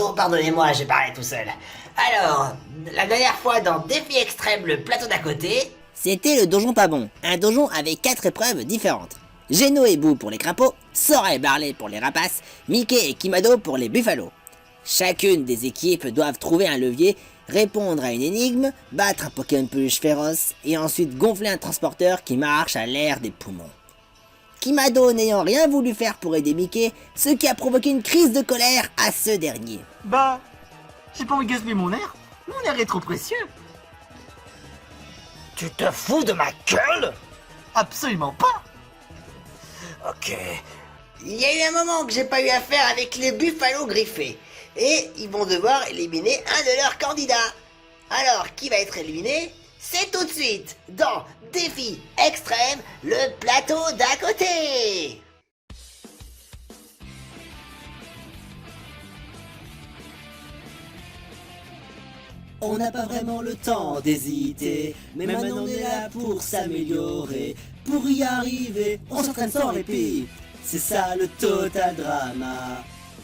Pardon, pardonnez-moi, j'ai parlé tout seul. Alors, la dernière fois dans Défi Extrême, le plateau d'à côté... C'était le donjon pas bon, un donjon avec 4 épreuves différentes. Geno et Boo pour les crapauds, Sora et Barley pour les rapaces, Mickey et Kimado pour les buffalos. Chacune des équipes doivent trouver un levier, répondre à une énigme, battre un Pokémon peluche féroce et ensuite gonfler un transporteur qui marche à l'air des poumons. Kimado n'ayant rien voulu faire pour aider Mickey, ce qui a provoqué une crise de colère à ce dernier. Bah, j'ai pas envie de gaspiller mon air. Mon air est trop précieux. Tu te fous de ma gueule? Absolument pas. Ok. Il y a eu un moment que j'ai pas eu affaire avec les buffalos griffés. Et ils vont devoir éliminer un de leurs candidats. Alors, qui va être éliminé? C'est tout de suite dans Défi Extrême, le plateau d'à côté. On n'a pas vraiment le temps d'hésiter, mais maintenant on est là pour s'améliorer. Pour y arriver, on s'entraîne sans répit. C'est ça le total drama.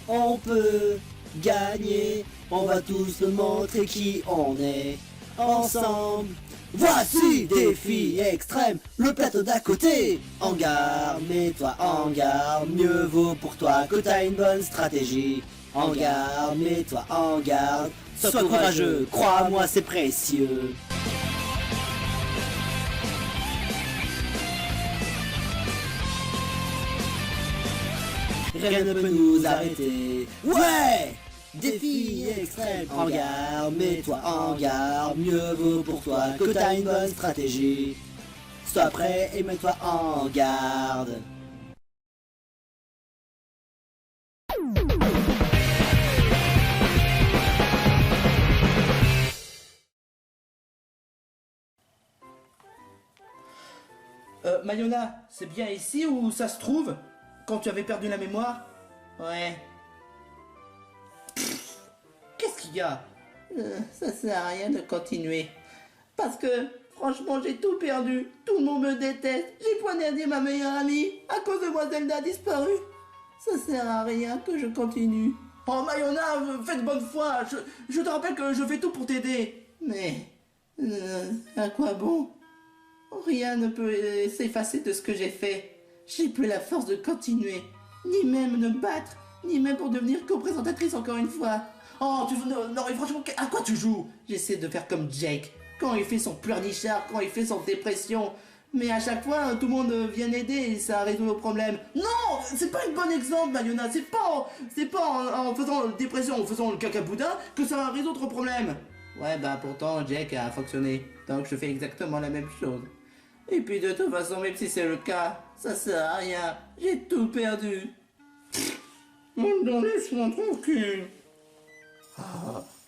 On peut gagner, on va tous nous montrer qui on est. Ensemble, voici Défi Extrême, le plateau d'à côté. En garde, mets-toi en garde, mieux vaut pour toi que t'as une bonne stratégie. En garde, mets-toi en garde, sois courageux, crois-moi c'est précieux. Rien ne peut nous arrêter. Ouais! Défi extrême. En garde, mets-toi en garde. Mieux vaut pour toi que t'as une bonne stratégie. Sois prêt et mets-toi en garde. Mayona, c'est bien ici où ça se trouve? Quand tu avais perdu la mémoire? Ouais. Qu'est-ce qu'il y a? Ça sert à rien de continuer. Parce que, franchement, j'ai tout perdu. Tout le monde me déteste. J'ai poignardé ma meilleure amie. À cause de moi, Zelda a disparu. Ça sert à rien que je continue. Oh, Mayona, fais de bonne foi. Je te rappelle que je fais tout pour t'aider. Mais, à quoi bon? Rien ne peut s'effacer de ce que j'ai fait. J'ai plus la force de continuer, ni même de me battre, ni même pour devenir co-présentatrice encore une fois. Oh, non, mais franchement, à quoi tu joues? J'essaie de faire comme Jake, quand il fait son pleurnichard, quand il fait son dépression. Mais à chaque fois, tout le monde vient aider et ça résout nos problèmes. Non, c'est pas un bon exemple, Mayona. C'est pas en faisant dépression, en faisant le cacaboudin que ça va résoudre le problème. Ouais, bah pourtant, Jake a fonctionné. Donc je fais exactement la même chose. Et puis de toute façon, même si c'est le cas, ça sert à rien. J'ai tout perdu. Mon laisse-moi tranquille.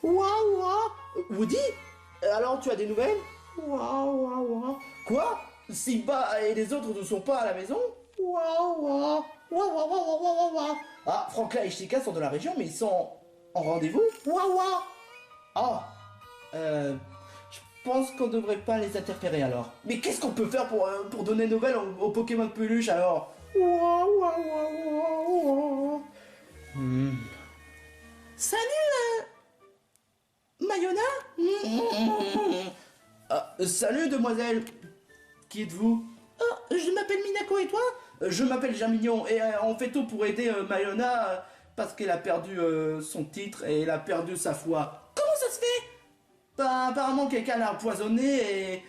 Waouh. Woody? Alors tu as des nouvelles? Waouh. Quoi? Simba et les autres ne sont pas à la maison? Waouh. Ah, Franklin et Chica sont de la région, mais ils sont en rendez-vous? Waouh. Ah. Je pense qu'on devrait pas les interférer alors. Mais qu'est-ce qu'on peut faire pour donner nouvelles aux Pokémon de peluche alors? Salut Mayona. Salut demoiselle. Qui êtes-vous? Je m'appelle Minako et toi? Je m'appelle Jamignon et on fait tout pour aider Mayona parce qu'elle a perdu son titre et elle a perdu sa foi. Comment ça se fait? Bah, apparemment quelqu'un l'a empoisonné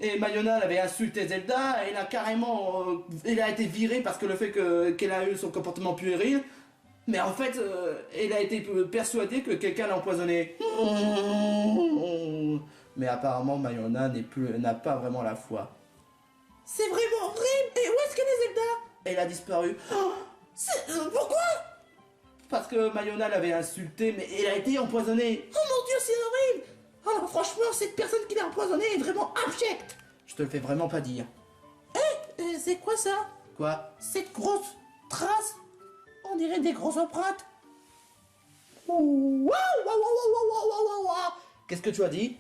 et Mayona avait insulté Zelda et elle a carrément elle a été virée parce que le fait qu'elle a eu son comportement puéril. Mais en fait, elle a été persuadée que quelqu'un l'a empoisonné. Mais apparemment Mayona n'a pas vraiment la foi. C'est vraiment horrible. Et où est-ce qu'elle est, Zelda? Elle a disparu. Pourquoi? Parce que Mayona l'avait insultée, mais elle a été empoisonnée. Oh mon dieu, c'est horrible. Alors franchement, cette personne qui l'a empoisonnée est vraiment abjecte. Je te le fais vraiment pas dire. C'est quoi ça? Quoi? Cette grosse trace? On dirait des grosses empreintes. Qu'est-ce que tu as dit?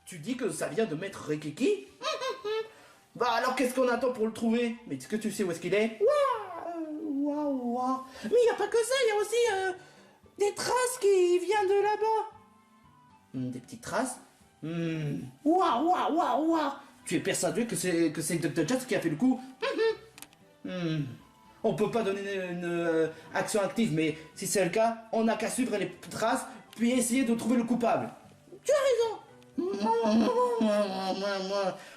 Tu dis que ça vient de Maître Rikiki? Bah alors qu'est-ce qu'on attend pour le trouver? Mais est-ce que tu sais où est-ce qu'il est? Mais il n'y a pas que ça, il y a aussi des traces qui viennent de là-bas. Des petites traces. Waouh, waouh, waouh, waouh. Tu es persuadé que c'est Dr. Jazz qui a fait le coup? On peut pas donner une action active, mais si c'est le cas, on n'a qu'à suivre les traces, puis essayer de trouver le coupable. Tu as raison.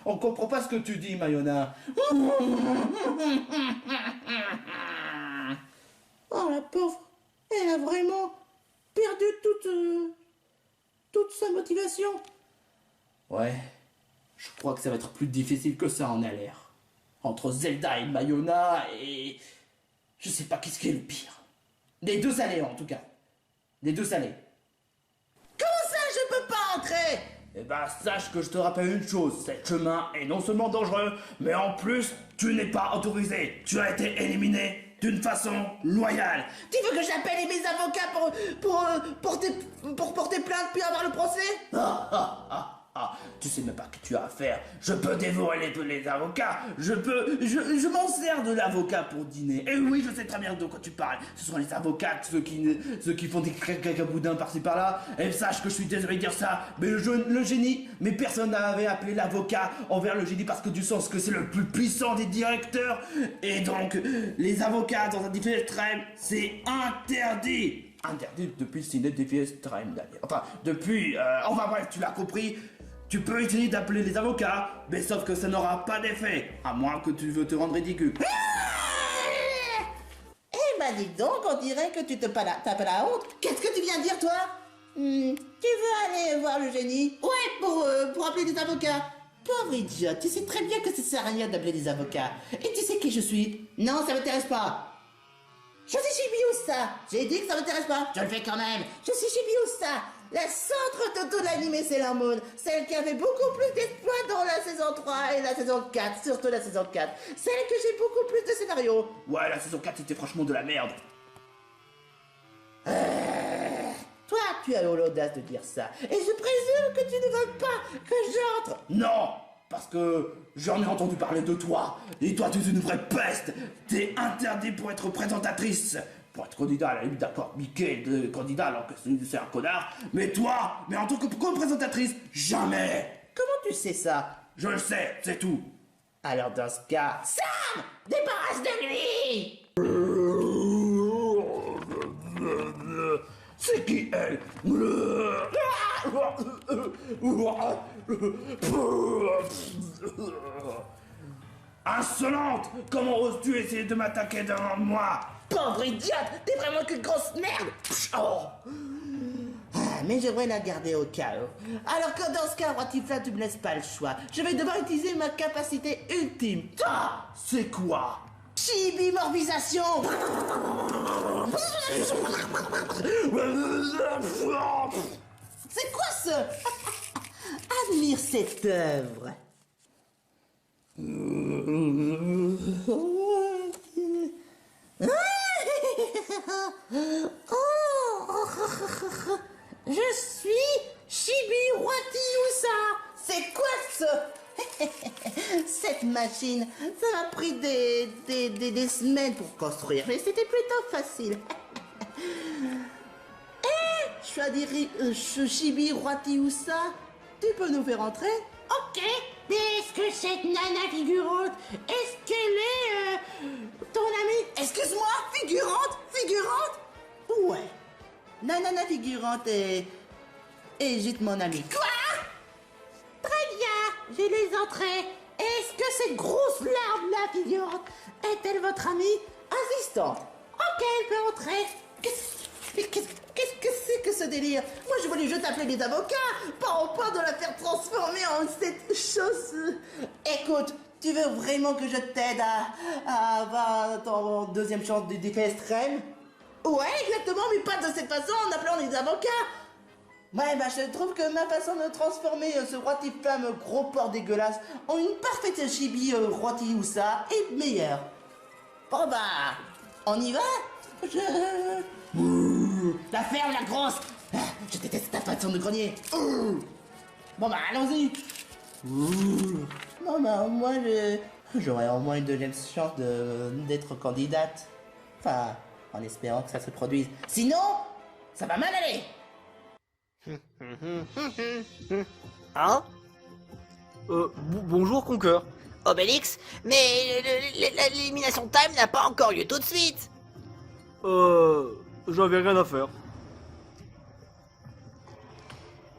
On comprend pas ce que tu dis, Mayona. Oh, la pauvre. Elle a vraiment perdu toute sa motivation. Ouais, je crois que ça va être plus difficile que ça en a l'air. Entre Zelda et Mayona et... Je sais pas qu'est-ce qui est le pire. Les deux salés en tout cas. Les deux salés. Comment ça je peux pas entrer? Eh ben sache que je te rappelle une chose, cet chemin est non seulement dangereux, mais en plus tu n'es pas autorisé. Tu as été éliminé d'une façon loyale. Tu veux que j'appelle mes avocats pour porter plainte puis avoir le procès? Tu sais même pas ce que tu as à faire. Je peux dévorer les avocats. Je m'en sers de l'avocat pour dîner. Et oui, je sais très bien de quoi tu parles. Ce sont les avocats, ceux qui font des cacaboudins par-ci par-là. Et sache que je suis désolé de dire ça, mais le génie, mais personne n'avait appelé l'avocat envers le génie parce que du sens que c'est le plus puissant des directeurs. Et donc, les avocats dans un défi extrême, c'est interdit. Interdit depuis le ciné défi extrême d'ailleurs. Enfin, depuis... enfin bref, tu l'as compris. Tu peux essayer d'appeler les avocats, mais sauf que ça n'aura pas d'effet, à moins que tu veux te rendre ridicule. Eh ben dis donc, on dirait que tu t'as pas la honte. Qu'est-ce que tu viens de dire toi? Tu veux aller voir le génie? Ouais, pour appeler des avocats. Pauvre idiot, tu sais très bien que ça sert à rien d'appeler des avocats. Et tu sais qui je suis? Non, ça m'intéresse pas. Je suis Chibiusa. J'ai dit que ça m'intéresse pas. Je le fais quand même. Je suis Chibiusa, la centre de l'animé Sailor Moon, celle qui avait beaucoup plus d'exploits dans la saison 3 et la saison 4, surtout la saison 4, celle que j'ai beaucoup plus de scénarios. Ouais, la saison 4 c'était franchement de la merde. Toi, tu as l'audace de dire ça, et je présume que tu ne veux pas que j'entre. Non, parce que j'en ai entendu parler de toi, et toi tu es une vraie peste. T'es interdit pour être présentatrice. Pour être candidat, à la limite, d'accord, Mickey est candidat alors que c'est un connard. Mais toi, mais en tant que co-présentatrice, jamais. Comment tu sais ça? Je le sais, c'est tout. Alors dans ce cas, Sam, débarrasse de lui. C'est qui elle? Insolente! Comment oses-tu essayer de m'attaquer devant moi? Pauvre idiote! T'es vraiment qu'une grosse merde! Oh. Mais j'aimerais la garder au cas où. Alors que dans ce cas, Rotifla, tu me laisses pas le choix. Je vais devoir utiliser ma capacité ultime. C'est quoi? Chibimorbisation! C'est quoi ce? Admire cette œuvre. Je suis Chibi Watiusa. C'est quoi ce? Cette machine, ça m'a pris des semaines pour construire, mais c'était plutôt facile. Chibi Watiusa, tu peux nous faire entrer? Ok, mais est-ce que cette nana figurante, est-ce qu'elle est ton amie? Excuse-moi, figurante? Ouais, nana figurante et Gîte mon ami. Quoi? Très bien, j'ai les entrées. Est-ce que cette grosse larme la figurante est-elle votre amie assistante? Ok, elle peut entrer. Qu'est-ce que c'est que ce délire? Moi je voulais juste appeler les avocats, pas au point de la faire transformer en cette chose. Écoute, tu veux vraiment que je t'aide à avoir ton deuxième chance de défi extrême? Ouais, exactement, mais pas de cette façon, en appelant les avocats. Ouais, bah je trouve que ma façon de transformer ce Rotiflamme gros porc dégueulasse en une parfaite chibi Rotiusa est meilleure. Bon bah, on y va? La ferme, la grosse! Je déteste ta façon de grogner. Bon bah, allons-y. Bon bah, j'aurais au moins une deuxième chance d'être candidate. Enfin, en espérant que ça se produise. Sinon, ça va mal aller. Hein? Bonjour, Conqueur. Obélix, mais l'élimination time n'a pas encore lieu tout de suite. J'avais rien à faire.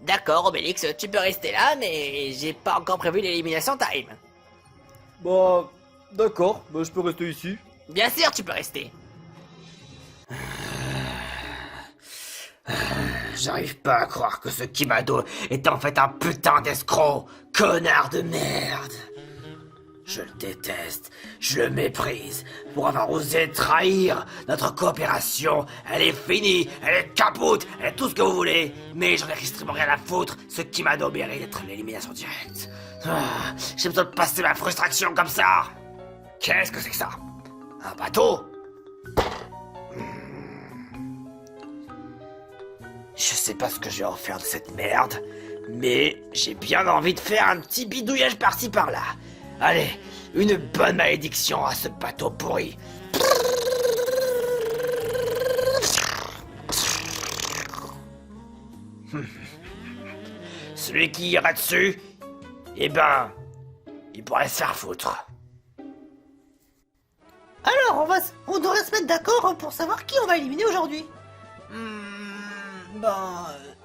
D'accord, Obélix, tu peux rester là, mais j'ai pas encore prévu l'élimination time. Bah, d'accord, bah je peux rester ici. Bien sûr, tu peux rester. J'arrive pas à croire que ce Kimado est en fait un putain d'escroc, connard de merde. Je le déteste, je le méprise pour avoir osé trahir notre coopération. Elle est finie, elle est capote, elle est tout ce que vous voulez, mais j'en ai strictement rien à foutre. Ce Kimado mérite d'être l'élimination directe. J'ai besoin de passer ma frustration comme ça. Qu'est-ce que c'est que ça? Un bateau? Je sais pas ce que je vais en faire de cette merde, mais j'ai bien envie de faire un petit bidouillage par-ci par-là. Allez, une bonne malédiction à ce bateau pourri. Celui qui ira dessus, eh ben, il pourrait se faire foutre. Alors, on devrait se mettre d'accord pour savoir qui on va éliminer aujourd'hui.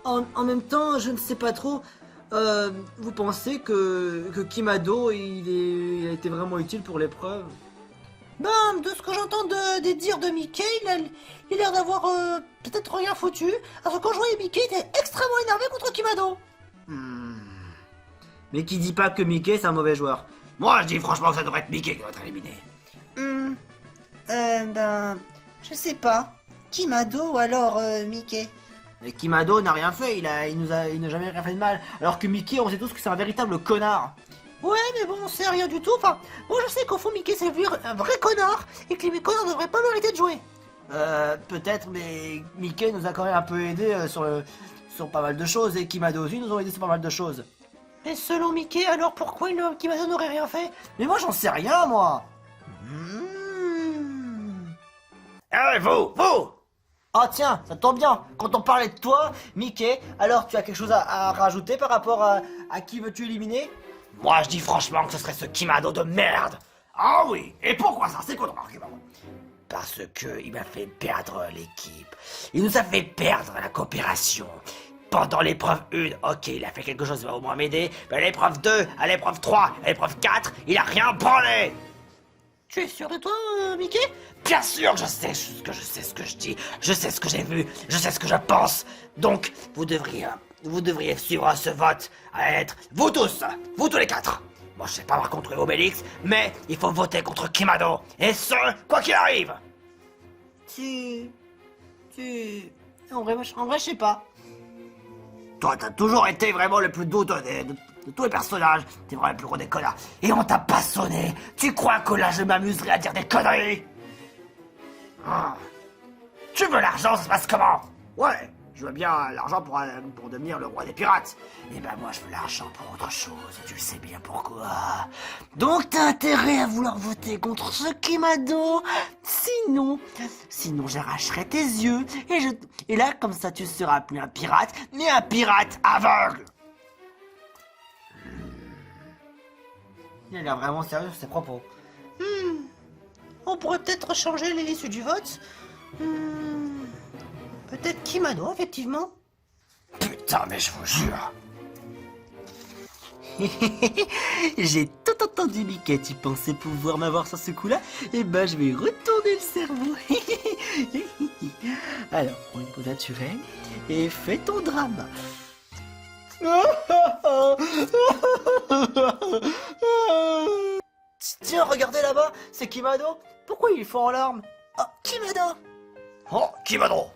En même temps, je ne sais pas trop. Vous pensez que Kimado, il a été vraiment utile pour l'épreuve? De ce que j'entends des dires de Mickey, il a l'air d'avoir peut-être rien foutu. Parce que quand je voyais Mickey, il était extrêmement énervé contre Kimado. Mais qui dit pas que Mickey c'est un mauvais joueur? Moi, je dis franchement que ça devrait être Mickey qui doit être éliminé. Je sais pas. Kimado ou alors Mickey? Mais Kimado n'a rien fait, il n'a jamais rien fait de mal. Alors que Mickey, on sait tous que c'est un véritable connard. Ouais, mais bon, c'est rien du tout. Enfin, moi je sais qu'au fond, Mickey c'est un vrai connard et que les connards devraient pas mériter de jouer. Peut-être, mais Mickey nous a quand même un peu aidé sur pas mal de choses, et Kimado aussi nous ont aidé sur pas mal de choses. Et selon Mickey, alors pourquoi Kimado n'aurait rien fait? Mais moi j'en sais rien, moi. Ah, vous! Ah tiens, ça tombe bien, quand on parlait de toi, Mickey, alors tu as quelque chose à rajouter par rapport à qui veux-tu éliminer? Moi, je dis franchement que ce serait ce Kimado de merde. Ah oui, et pourquoi ça? C'est quoi ton argument? Parce que il m'a fait perdre l'équipe. Il nous a fait perdre la coopération. Pendant l'épreuve 1, ok, il a fait quelque chose, il va au moins m'aider. Mais à l'épreuve 2, à l'épreuve 3, à l'épreuve 4, il a rien branlé. Tu es sûr de toi, Mickey? Bien sûr que je sais ce que je dis, je sais ce que j'ai vu, je sais ce que je pense. Donc, vous devriez suivre ce vote à être vous tous les 4. Moi, je sais pas par contre Obélix, mais il faut voter contre Kimado. Et ce, quoi qu'il arrive. En vrai, je sais pas. Toi, t'as toujours été vraiment le plus douteux de tous les personnages. T'es vraiment le plus gros des connards. Et on t'a pas sonné. Tu crois que là, je m'amuserai à dire des conneries? Tu veux l'argent, ça se passe comment? Ouais, je veux bien l'argent pour devenir le roi des pirates. Et ben moi, je veux l'argent pour autre chose. Et tu le sais bien pourquoi. Donc t'as intérêt à vouloir voter contre ce Kimado. Sinon j'arracherai tes yeux et là comme ça tu seras plus un pirate, mais un pirate aveugle. Il a l'air vraiment sérieux sur ses propos. On pourrait peut-être changer l'issue du vote. Peut-être Kimado, effectivement. Putain, mais je vous jure. J'ai tout entendu, Mickey. Tu pensais pouvoir m'avoir sur ce coup-là? Eh ben, je vais retourner le cerveau. Alors, prends une pause naturelle et fais ton drama. Tiens, regardez là-bas, c'est Kimado. Pourquoi il faut en larmes? Oh, Kimado! Oh, Kimado!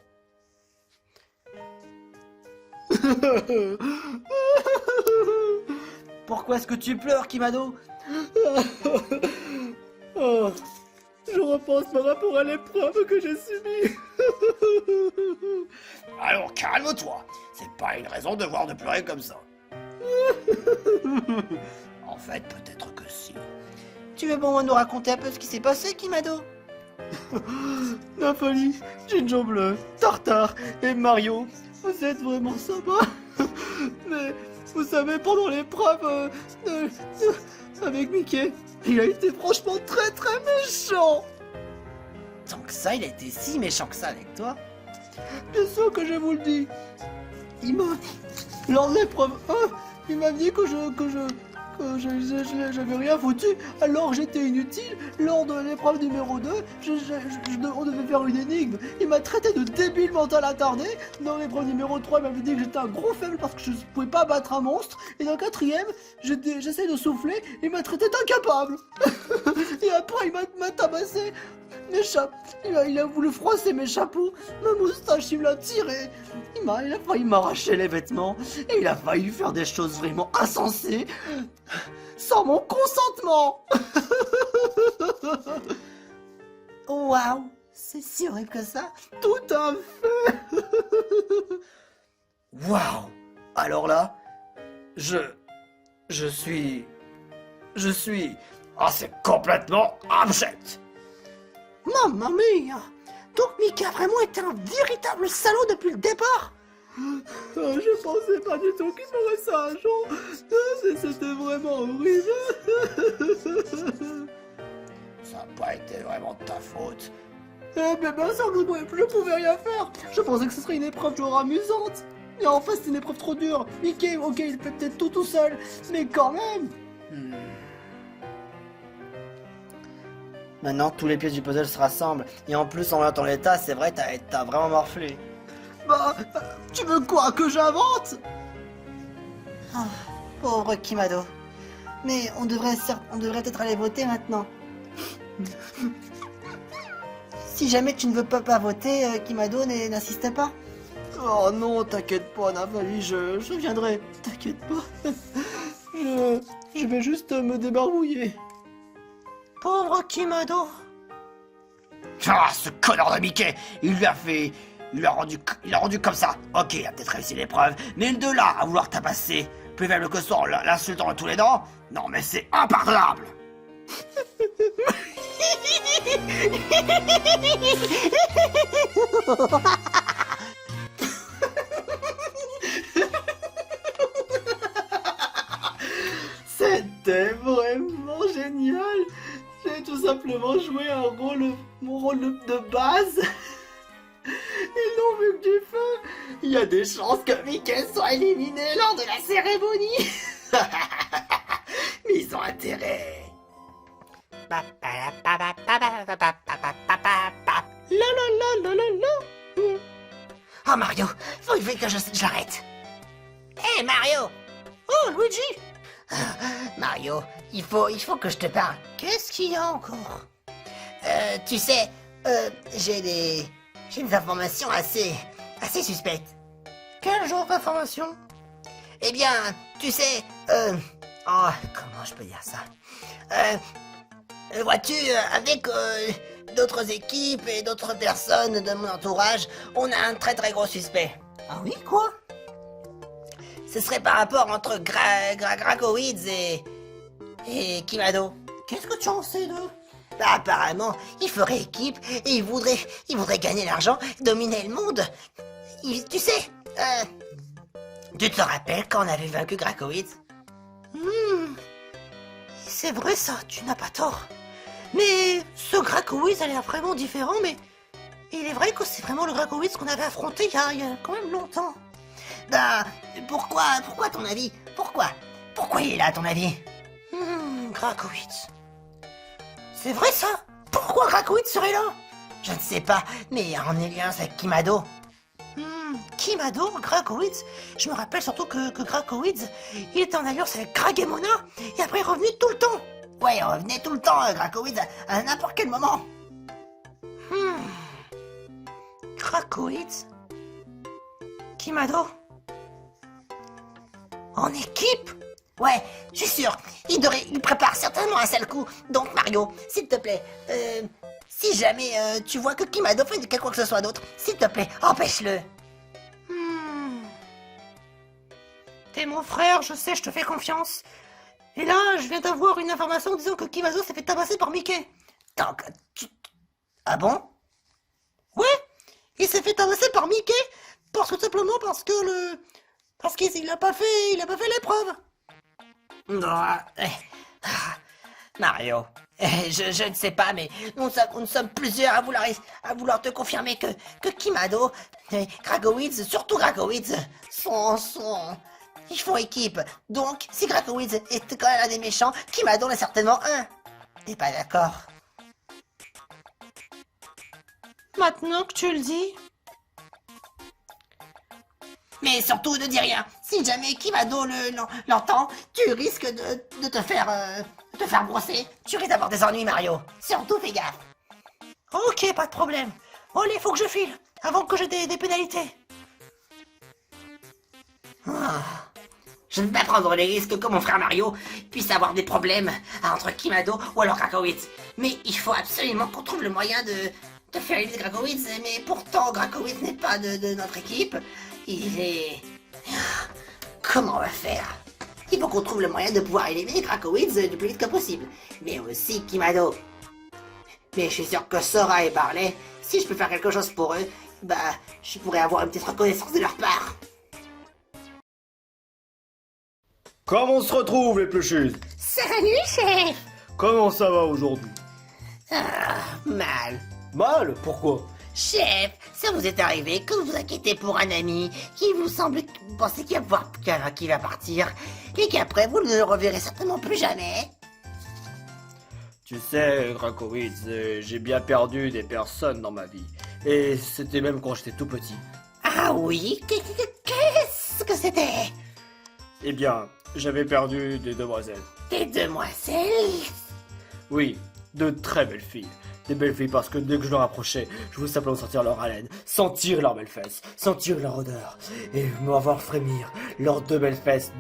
Pourquoi est-ce que tu pleures, Kimado? Oh, je repense par rapport à l'épreuve que j'ai subie. Alors, calme-toi. C'est pas une raison de voir de pleurer comme ça. En fait, peut-être que si. Tu veux bon nous raconter un peu ce qui s'est passé, Kimado? Naphalie, Ginger Bleu, Tartare et Mario, vous êtes vraiment sympas. Mais vous savez, pendant l'épreuve avec Mickey, il a été franchement très méchant. Tant que ça, il a été si méchant que ça avec toi. Bien sûr que je vous le dis. Lors de l'épreuve 1, il m'a dit que j'avais rien foutu, alors j'étais inutile. Lors de l'épreuve numéro 2, on devait faire une énigme. Il m'a traité de débile mental attardé. Dans l'épreuve numéro 3, il m'avait dit que j'étais un gros faible parce que je ne pouvais pas battre un monstre. Et dans le quatrième, j'essayais de souffler, il m'a traité d'incapable. Et après, il m'a tabassé. Il a voulu froisser mes chapeaux, ma moustache, il me l'a tiré. Il a failli m'arracher les vêtements. Et il a failli faire des choses vraiment insensées. Sans mon consentement. Waouh, c'est si horrible que ça. Tout à fait. Waouh! Alors là, je suis... Ah, c'est complètement abject! Mamma mia! Donc Mickey a vraiment été un véritable salaud depuis le départ. Je pensais pas du tout qu'il ferait ça un jour. C'était vraiment horrible. Ça n'a pas été vraiment de ta faute. Mais bien sûr, je pouvais rien faire. Je pensais que ce serait une épreuve genre amusante. Et en fait, c'est une épreuve trop dure. Mickey, ok, il fait peut-être tout seul, mais quand même. Maintenant, tous les pièces du puzzle se rassemblent. Et en plus, en voyant ton état, c'est vrai, t'as vraiment morflé. Bah, tu veux quoi, que j'invente? Ah, pauvre Kimado. Mais on devrait peut-être aller voter maintenant. Si jamais tu ne veux pas voter, Kimado, n'insiste pas. Oh non, t'inquiète pas, Nathalie, je viendrai. T'inquiète pas. Je vais juste me débarbouiller. Pauvre Kimado. Ah, ce connard de Mickey! Il l'a rendu comme ça. Ok, il a peut-être réussi l'épreuve, mais de là à vouloir tabasser, plus faible que son, l'insultant de tous les dents, non mais c'est impardonnable! C'était vraiment génial. J'ai tout simplement joué mon rôle de base. Ils l'ont vu que du feu. Il y a des chances que Mickey soit éliminé lors de la cérémonie. Mais ils ont intérêt. La la la la la la. Ah Mario, faut que j'arrête. Hé Mario! Oh Luigi. Mario, il faut que je te parle. Qu'est-ce qu'il y a encore? Tu sais, j'ai des informations assez suspectes. Quel genre d'information? Eh bien, tu sais, oh, comment je peux dire ça? Vois-tu, avec d'autres équipes et d'autres personnes de mon entourage, on a un très gros suspect. Ah oui, quoi? Ce serait par rapport entre Gracoids et Kimado. Qu'est-ce que tu en sais d'eux? Bah, apparemment, ils feraient équipe et ils voudraient gagner l'argent, dominer le monde. Tu sais, tu te rappelles quand on avait vaincu Gracoids? C'est vrai ça, tu n'as pas tort. Mais ce Gracoids a l'air vraiment différent, mais il est vrai que c'est vraiment le Gracoids qu'on avait affronté il y a quand même longtemps. Bah, pourquoi à ton avis? Pourquoi il est là à ton avis? Gracoids. C'est vrai ça? Pourquoi Gracoids serait là? Je ne sais pas, mais en alliance avec Kimado. Kimado, Gracoids. Je me rappelle surtout que Gracoids, il était en alliance avec Gragemona, et après il revenait tout le temps. Ouais, il revenait tout le temps, Gracoids, à n'importe quel moment. Gracoids. Kimado. En équipe? Ouais, je suis sûr. Il prépare certainement un sale coup. Donc Mario, s'il te plaît, si jamais tu vois que Kimado fait quoi que ce soit d'autre, s'il te plaît, empêche-le. T'es mon frère, je sais, je te fais confiance. Et là, je viens d'avoir une information disant que Kimado s'est fait tabasser par Mickey. Donc, Ah bon? Ouais, il s'est fait tabasser par Mickey, tout simplement parce qu'il a pas fait l'épreuve. Non, Mario, je ne sais pas, mais nous sommes plusieurs à vouloir te confirmer que Kimado, Gragowitz, surtout Gragowitz, ils font équipe. Donc, si Gragowitz est quand même un des méchants, Kimado en est certainement un. T'es pas d'accord? Maintenant que tu le dis... Mais surtout, ne dis rien. Si jamais Kimado l'entend, tu risques de te faire brosser. Tu risques d'avoir des ennuis, Mario. Surtout, fais gaffe. Ok, pas de problème. Bon, allez, faut que je file, avant que j'ai des pénalités. Je ne vais pas prendre les risques que mon frère Mario puisse avoir des problèmes entre Kimado ou alors Gragowitz. Mais il faut absolument qu'on trouve le moyen de faire éliminer Gragowitz. Mais pourtant, Gragowitz n'est pas de notre équipe. Il est... Comment on va faire? Il faut qu'on trouve le moyen de pouvoir éliminer Gragowitz le plus vite que possible. Mais aussi Kimado. Mais je suis sûr que Sora et Barley, si je peux faire quelque chose pour eux, bah, je pourrais avoir une petite reconnaissance de leur part. Comment on se retrouve, les pluchus? Salut, chef! Comment ça va aujourd'hui? Mal. Mal? Pourquoi? Chef, ça vous est arrivé que vous vous inquiétez pour un ami qui vous semble penser qu'il va partir et qu'après vous ne le reverrez certainement plus jamais? Tu sais, Gragowitz, j'ai bien perdu des personnes dans ma vie. Et c'était même quand j'étais tout petit. Ah oui? Qu'est-ce que c'était? Eh bien, j'avais perdu des demoiselles. Des demoiselles? Oui, de très belles filles. Des belles filles parce que dès que je leur approchais, je voulais simplement sentir leur haleine, sentir leurs belles fesses, sentir leur odeur, et me voir frémir leurs deux belles fesses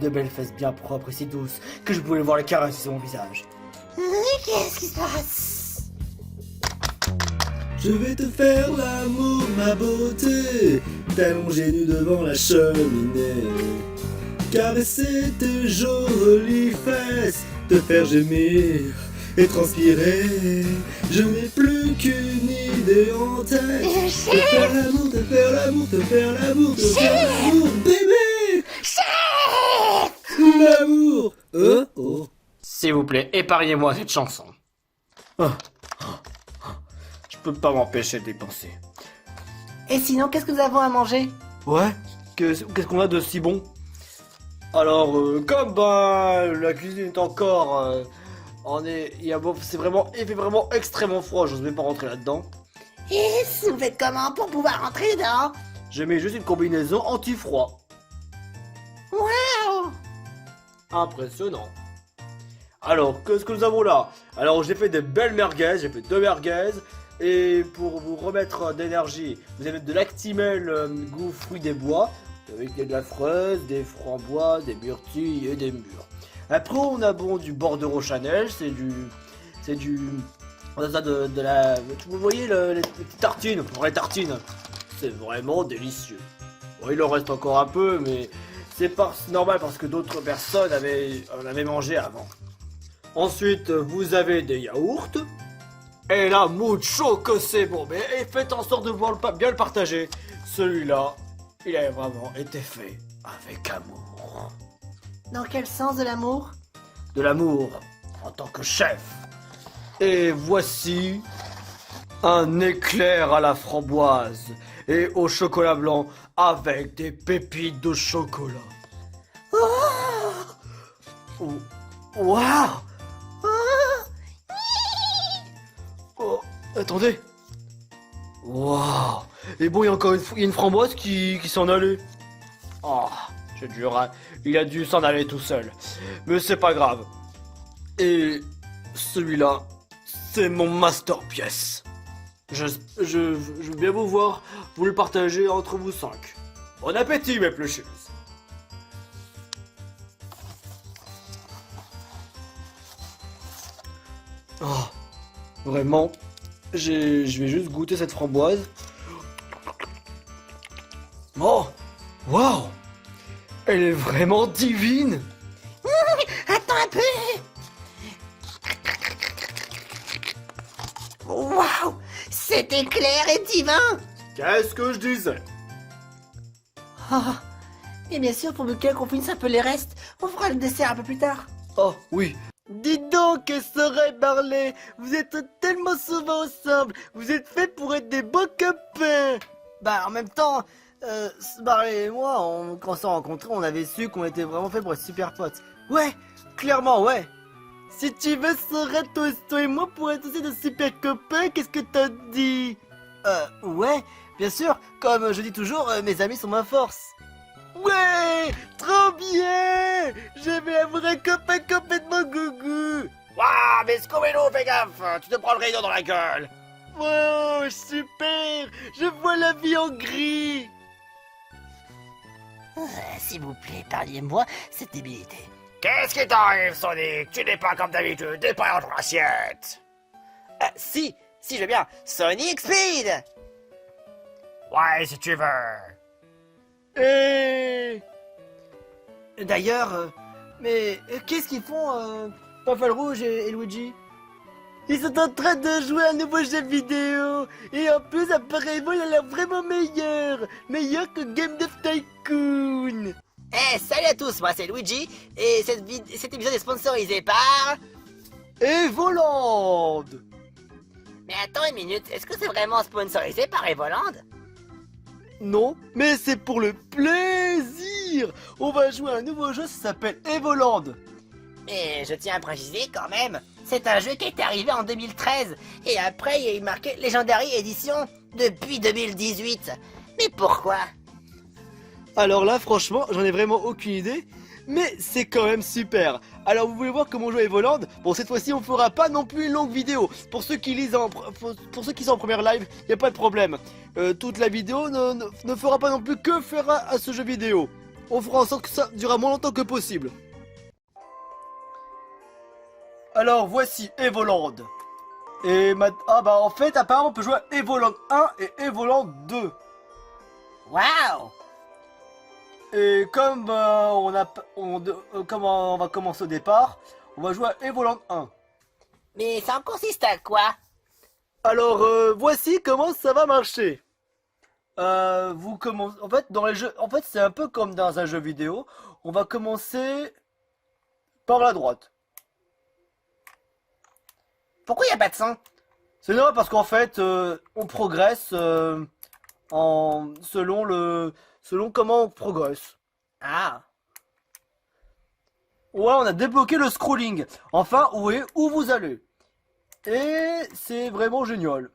bien propres et si douces, que je pouvais voir les caresses sur mon visage. Qu'est-ce qui se passe? Je vais te faire l'amour, ma beauté, t'allonger nu devant la cheminée, caresser tes jolies fesses, te faire gémir et transpirer. Je n'ai plus qu'une idée en tête. Te faire l'amour, te faire l'amour, te faire l'amour, te faire l'amour, bébé. L'amour. Oh. S'il vous plaît, épargnez-moi cette chanson. Je peux pas m'empêcher d'y penser. Et sinon, qu'est-ce que nous avons à manger? Ouais, qu'est-ce qu'on a de si bon? Alors, comme la cuisine est encore... il fait vraiment extrêmement froid, j'ose même pas rentrer là-dedans. Et vous faites comment pour pouvoir rentrer dedans? Je mets juste une combinaison anti-froid. Waouh! Impressionnant. Alors, qu'est-ce que nous avons là? Alors, j'ai fait des belles merguez, j'ai fait 2 merguez. Et pour vous remettre d'énergie, vous avez de l'actimel goût fruits des bois, avec de la fraise, des framboises, des myrtilles et des mûres. Après, on a du bordereau Chanel, on a ça de la... Vous voyez les petites tartines, pour les tartines. C'est vraiment délicieux. Bon, il en reste encore un peu, mais c'est normal parce que d'autres personnes en avaient mangé avant. Ensuite, vous avez des yaourts. Et là, mucho que c'est bon. Mais faites en sorte de bien le partager. Celui-là, il a vraiment été fait avec amour. Dans quel sens de l'amour? De l'amour en tant que chef. Et voici un éclair à la framboise et au chocolat blanc avec des pépites de chocolat. Oh! Waouh! Oh, attendez. Waouh! Et bon, il y a encore une framboise qui s'en allait. Oh, je te jure, il a dû s'en aller tout seul. Mais c'est pas grave. Et celui-là, c'est mon masterpiece. Je veux bien vous voir, vous le partagez entre vous 5. Bon appétit, mes pluchus. Oh, vraiment, je vais juste goûter cette framboise. Oh, waouh, elle est vraiment divine. Attends un peu! Waouh! C'est C'était clair et divin. Qu'est-ce que je disais? Ah, et bien sûr, pour qu'on finisse un peu les restes, on fera le dessert un peu plus tard. Oh, oui. Dites donc, Soraya et Barley, vous êtes tellement souvent ensemble, vous êtes faits pour être des beaux copains. Bah, en même temps, Barley et moi, quand on s'est rencontrés, on avait su qu'on était vraiment faits pour être super potes. Ouais, clairement, ouais. Si tu veux, Soraya, toi et moi, pour être aussi de super copains, qu'est-ce que t'as dit? Ouais, bien sûr, comme je dis toujours, mes amis sont ma force. Ouais, trop bien! J'avais un vrai copain complètement gougou! Waouh, mais Scooby-Doo, fais gaffe! Tu te prends le rayon dans la gueule! Wow, super! Je vois la vie en gris! S'il vous plaît, épargnez-moi cette débilité. Qu'est-ce qui t'arrive, Sonic? Tu n'es pas comme d'habitude, t'es pas dans l'assiette! Si je veux bien! Sonic Speed! Ouais, si tu veux! D'ailleurs, mais qu'est-ce qu'ils font, Puffle Rouge et Luigi? Ils sont en train de jouer à un nouveau jeu vidéo. Et en plus, apparemment, il a l'air vraiment meilleur. Meilleur que Game of Tycoon. Salut à tous, moi c'est Luigi. Et cet épisode est sponsorisé par... Evoland. Mais attends une minute, est-ce que c'est vraiment sponsorisé par Evoland? Non, mais c'est pour le plaisir. On va jouer à un nouveau jeu, ça s'appelle Evoland. Mais je tiens à préciser quand même, c'est un jeu qui est arrivé en 2013. Et après, il y a eu marqué Legendary Edition depuis 2018. Mais pourquoi? Alors là, franchement, j'en ai vraiment aucune idée. Mais c'est quand même super. Alors vous voulez voir comment on joue à Evoland? Bon, cette fois-ci on fera pas non plus une longue vidéo. Pour ceux qui lisent pour ceux qui sont en première live, y a pas de problème. Toute la vidéo ne fera pas non plus que faire à ce jeu vidéo. On fera en sorte que ça durera moins longtemps que possible. Alors voici Evoland. Et en fait apparemment on peut jouer à Evoland 1 et Evoland 2. Waouh! Et comme on va commencer au départ, on va jouer à Evoland 1. Mais ça en consiste à quoi? Alors voici comment ça va marcher. Vous commencez en fait dans les jeux, en fait c'est un peu comme dans un jeu vidéo. On va commencer par la droite. Pourquoi il n'y a pas de son? C'est normal parce qu'en fait on progresse selon comment on progresse. Ah. Ouais, on a débloqué le scrolling. Enfin, où vous allez. Et c'est vraiment génial.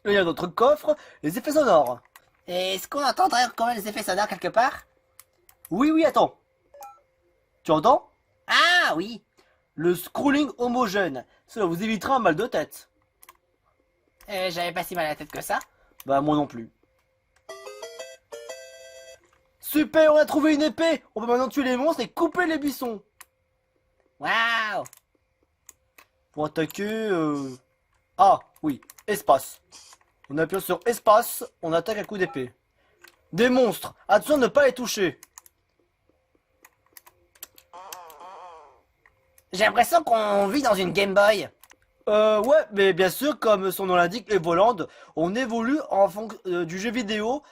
Et il y a notre coffre, les effets sonores. Et est-ce qu'on entendrait quand même les effets sonores quelque part? Oui, attends. Tu entends? Ah oui. Le scrolling homogène. Cela vous évitera un mal de tête. J'avais pas si mal à la tête que ça. Bah moi non plus. Super, on a trouvé une épée. On peut maintenant tuer les monstres et couper les buissons. Waouh. Pour attaquer... Ah, oui, espace. On appuie sur espace, on attaque à coup d'épée. Des monstres, attention de ne pas les toucher. J'ai l'impression qu'on vit dans une Game Boy. Ouais, mais bien sûr, comme son nom l'indique, Evoland, on évolue en fonction du jeu vidéo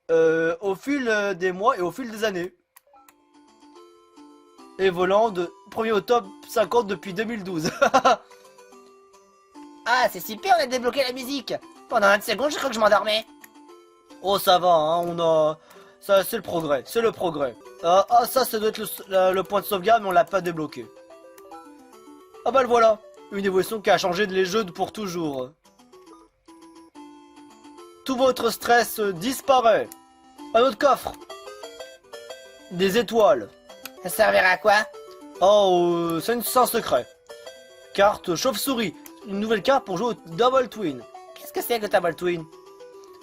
au fil des mois et au fil des années. Evoland, premier au top 50 depuis 2012. Ah, c'est super, on a débloqué la musique. Pendant 20 secondes, j'ai cru que je m'endormais. Oh, ça va, hein, on a... Ça, c'est le progrès, c'est le progrès. Ça doit être le point de sauvegarde, mais on l'a pas débloqué. Ah bah le voilà, une évolution qui a changé les jeux pour toujours. Tout votre stress disparaît. Un autre coffre. Des étoiles. Ça servira à quoi? Oh, c'est un secret. Carte chauve-souris. Une nouvelle carte pour jouer au Double Twin. Qu'est-ce que c'est que Double Twin?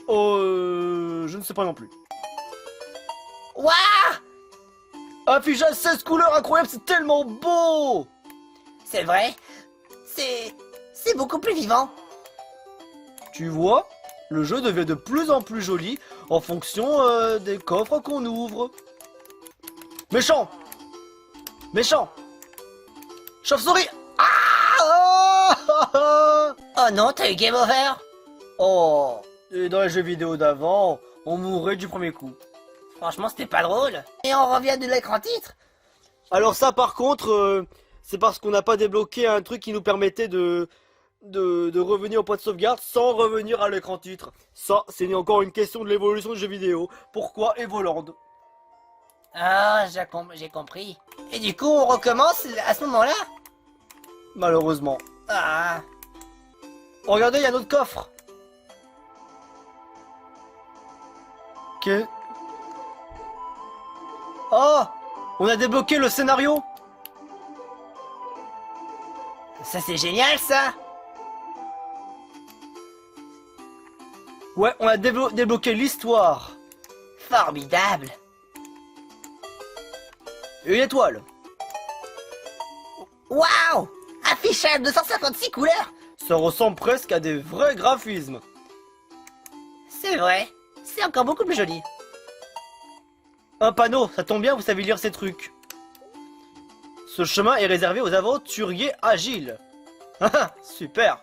Oh, je ne sais pas non plus. Waouh! Affichage 16 couleurs incroyables, c'est tellement beau! C'est vrai? C'est beaucoup plus vivant. Tu vois, le jeu devient de plus en plus joli en fonction des coffres qu'on ouvre. Méchant! Méchant! Chauve-souris! Ah! Oh Oh non, t'as eu game over? Oh, et dans les jeux vidéo d'avant, on mourrait du premier coup. Franchement, c'était pas drôle. Et on revient de l'écran titre? Alors ça par contre, c'est parce qu'on n'a pas débloqué un truc qui nous permettait de revenir au point de sauvegarde sans revenir à l'écran titre. Ça, c'est encore une question de l'évolution du jeu vidéo. Pourquoi Evoland? Ah, j'ai compris. Et du coup, on recommence à ce moment-là? Malheureusement. Ah. Regardez, il y a notre coffre. Ok. Oh, on a débloqué le scénario. Ça, c'est génial, ça. Ouais, on a débloqué l'histoire. Formidable. Et une étoile. Waouh! Affichage 256 couleurs. Ça ressemble presque à des vrais graphismes. C'est vrai. C'est encore beaucoup plus joli. Un panneau, ça tombe bien, vous savez lire ces trucs. Ce chemin est réservé aux aventuriers agiles. Ah, super.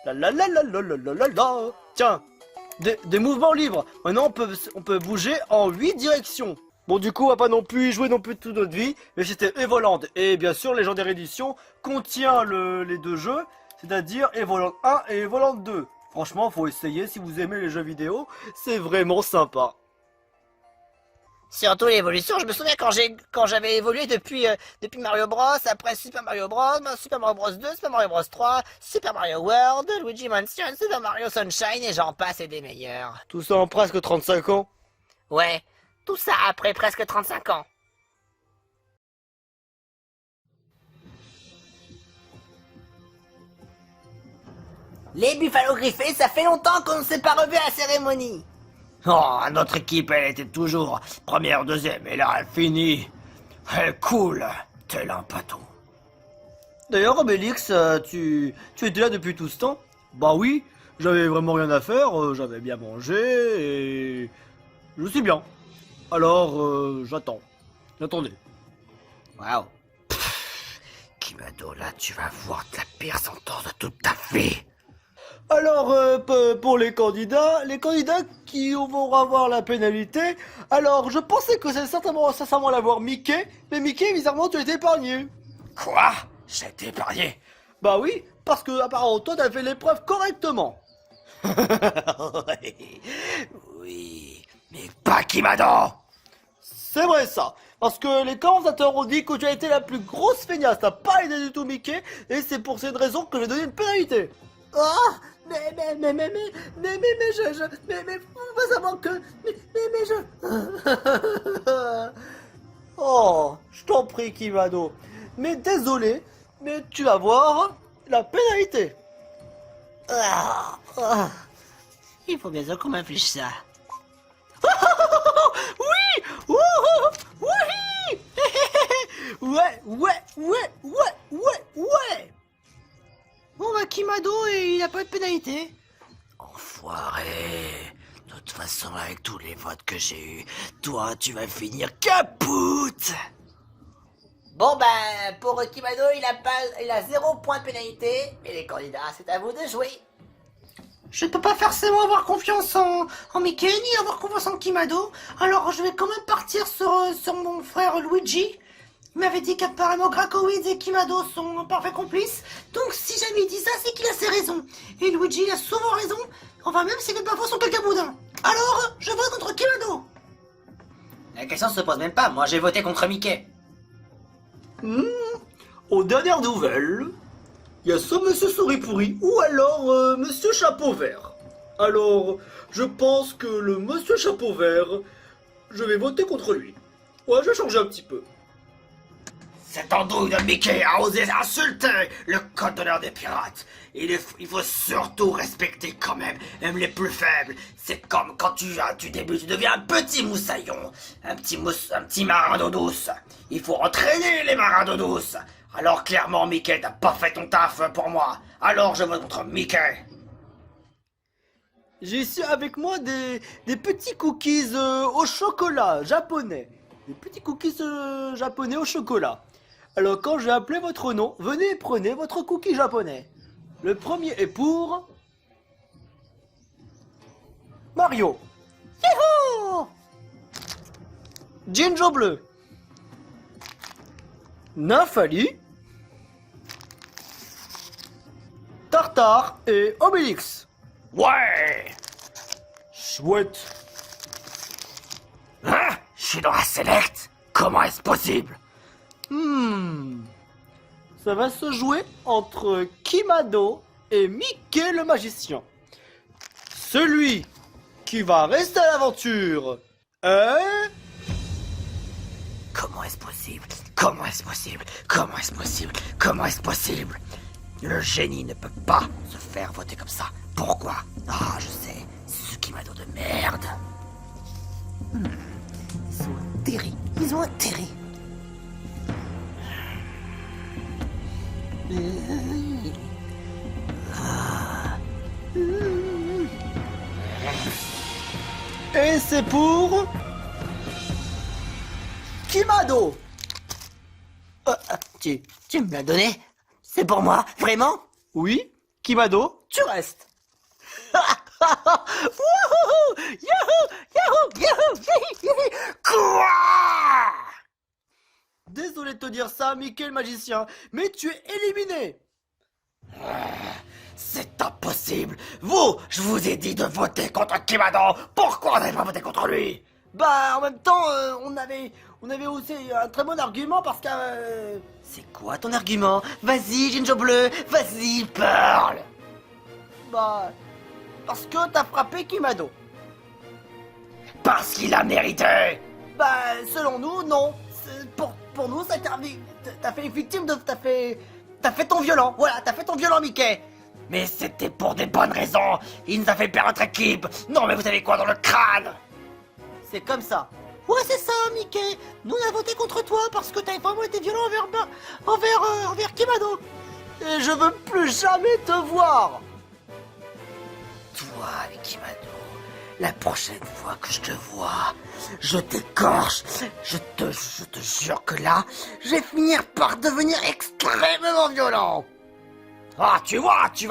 La la la la la la la la la. Tiens, des mouvements libres. Maintenant, on peut bouger en 8 directions. Bon, du coup, on va pas non plus y jouer non plus toute notre vie, mais c'était Evoland. Et bien sûr, Légendaire Edition contient les deux jeux, c'est-à-dire Evoland 1 et Evoland 2. Franchement, faut essayer si vous aimez les jeux vidéo, c'est vraiment sympa. Surtout l'évolution, je me souviens quand j'avais évolué depuis Mario Bros, après Super Mario Bros, Super Mario Bros 2, Super Mario Bros 3, Super Mario World, Luigi Mansion, Super Mario Sunshine et j'en passe et des meilleurs. Tout ça en presque 35 ans. Ouais, tout ça après presque 35 ans. Les Buffalo Griffés, ça fait longtemps qu'on ne s'est pas revu à la cérémonie. Oh, notre équipe, elle était toujours première, deuxième, et là, elle finit. Elle coule, tel un bateau. D'ailleurs, Obélix, tu étais là depuis tout ce temps? Bah oui, j'avais vraiment rien à faire, j'avais bien mangé, et je suis bien. Alors, j'attends. J'attendais. Waouh. Kimado, là, tu vas voir de la pire sentence de toute ta vie. Alors, pour les candidats qui vont avoir la pénalité, alors je pensais que c'est sincèrement l'avoir Mickey, mais Mickey, bizarrement, tu as été épargné. Quoi? J'ai été épargné. Bah oui, parce que apparemment toi t'as fait l'épreuve correctement. Oui, mais pas Kimado. C'est vrai ça, parce que les commentateurs ont dit que tu as été la plus grosse feignasse, t'as pas aidé du tout Mickey, et c'est pour cette raison que j'ai donné une pénalité. Oh, mais, faut pas savoir que, mais je... Oh, je t'en prie Kimado, mais désolé, mais tu vas voir la pénalité. Il faut bien sûr qu'on m'inflige ça. Oui, oui. Ouais. Bon bah Kimado, il a pas de pénalité. Enfoiré. De toute façon, avec tous les votes que j'ai eus, toi, tu vas finir capoute. Bon ben, pour Kimado, il a 0 point de pénalité, et les candidats, c'est à vous de jouer. Je ne peux pas forcément avoir confiance en Mickey, ni avoir confiance en Kimado, alors je vais quand même partir sur mon frère Luigi. Il m'avait dit qu'apparemment Gracowiz et Kimado sont parfaits complices, donc si jamais il dit ça, c'est qu'il a ses raisons. Et Luigi, il a souvent raison, enfin même s'il fait parfois son cacaboudin. Alors, je vote contre Kimado. La question se pose même pas, moi j'ai voté contre Mickey. Aux dernières nouvelles, il y a soit Monsieur Souris Pourri ou alors Monsieur Chapeau Vert. Alors, je pense que le Monsieur Chapeau Vert, je vais voter contre lui. Ouais, je vais changer un petit peu. Cette andouille de Mickey a osé insulter le code d'honneur des pirates. Il faut surtout respecter quand même les plus faibles. C'est comme quand tu débutes, tu deviens un petit moussaillon, un petit marin d'eau douce. Il faut entraîner les marins d'eau douce. Alors clairement, Mickey, t'as pas fait ton taf pour moi. Alors je vote contre Mickey. J'ai ici avec moi des petits cookies au chocolat japonais. Des petits cookies japonais au chocolat. Alors quand je vais appeler votre nom, venez et prenez votre cookie japonais. Le premier est pour... Mario. Youhou! Jinjo bleu. Nymphalie. Tartare et Obélix. Ouais. Chouette. Hein? Je suis dans la select? Comment est-ce possible? Ça va se jouer entre Kimado et Mickey le magicien. Celui qui va rester à l'aventure est... Comment est-ce possible? Comment est-ce possible? Comment est-ce possible? Comment est-ce possible? Le génie ne peut pas se faire voter comme ça. Pourquoi? Ah, je sais. C'est ce qui m'a de merde. Ils ont intérêt. Ils ont intérêt. Et c'est pour... Kimado. Tu me l'as donné? C'est pour moi, vraiment? Oui, Kimado, tu restes. Wouhou! Youhou! Youhou! Youhou! Youhou! Quoi? Désolé de te dire ça, Mickey le magicien, mais tu es éliminé. C'est impossible. Vous, je vous ai dit de voter contre Kimado. Pourquoi vous n'avez pas voté contre lui? Bah, en même temps, on avait aussi un très bon argument parce que... C'est quoi ton argument? Vas-y, Jinjo bleu, vas-y, parle! Bah... Parce que t'as frappé Kimado. Parce qu'il a mérité. Bah, selon nous, non. Pour nous, ça t'as fait victime de... T'as fait ton violent. Voilà, t'as fait ton violent, Mickey. Mais c'était pour des bonnes raisons. Il nous a fait perdre notre équipe. Non, mais vous savez quoi dans le crâne? C'est comme ça. Ouais, c'est ça, Mickey. Nous, on a voté contre toi parce que t'avais vraiment été violent envers Kimado. Et je veux plus jamais te voir. Toi, avec Kimado, la prochaine fois que je te vois, je t'écorche. Je te jure que là, je vais finir par devenir extrêmement violent. Ah, tu vois, tu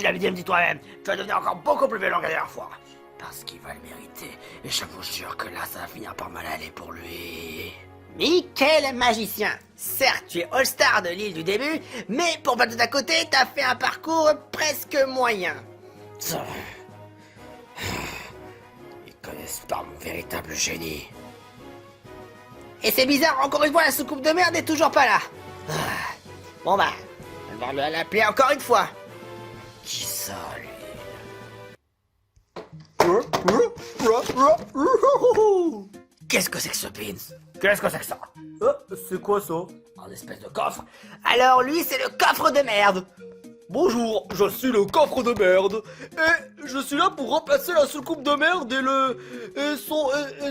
l'avais dit toi-même, tu vas devenir encore beaucoup plus violent que la dernière fois. Parce qu'il va le mériter, et je vous jure que là, ça va finir par mal aller pour lui. Mickey le magicien. Certes, tu es All-Star de l'île du début, mais pour battre d'à côté, t'as fait un parcours presque moyen. Ça. Ils connaissent pas mon véritable génie. Et c'est bizarre, encore une fois, la soucoupe de merde est toujours pas là. Ah. Bon bah, on va l'appeler encore une fois. Qui ça, lui? Qu'est-ce que c'est que ce pins? Qu'est-ce que c'est que ça? C'est quoi ça? Un espèce de coffre? Alors lui, c'est le coffre de merde. Bonjour, je suis le coffre de merde. Et je suis là pour remplacer la soucoupe de merde et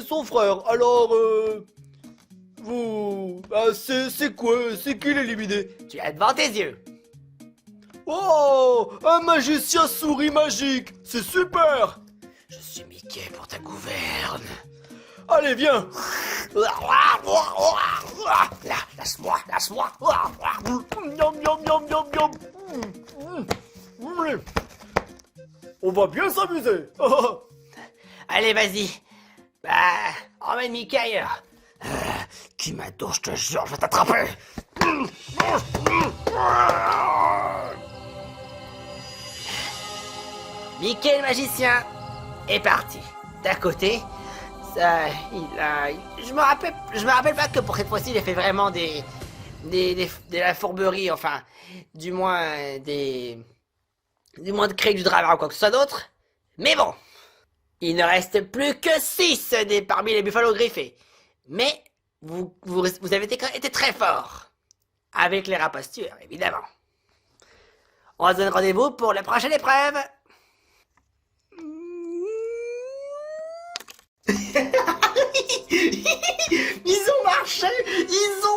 son frère. Alors, vous... Ah, c'est quoi? C'est qui l'éliminé? Tu as devant tes yeux. Oh, un magicien souris magique. C'est super. Je suis Mickey pour ta gouverne. Allez, viens. Lâche-moi, lâche-moi. Miam, miam, miam, miam, miam. On va bien s'amuser. Allez, vas-y. Bah, emmène Mickey ailleurs. Kimado, je te jure, je vais t'attraper. Mickey le magicien est parti. D'à côté, ça, je me rappelle pas que pour cette fois-ci, il a fait vraiment de la fourberie, enfin, du moins de créer du drama ou quoi que ce soit d'autre. Mais bon, il ne reste plus que 6 parmi les Buffalo griffés. Mais vous avez été très fort. Avec les rapostures, évidemment. On se donne rendez-vous pour la prochaine épreuve. Ils ont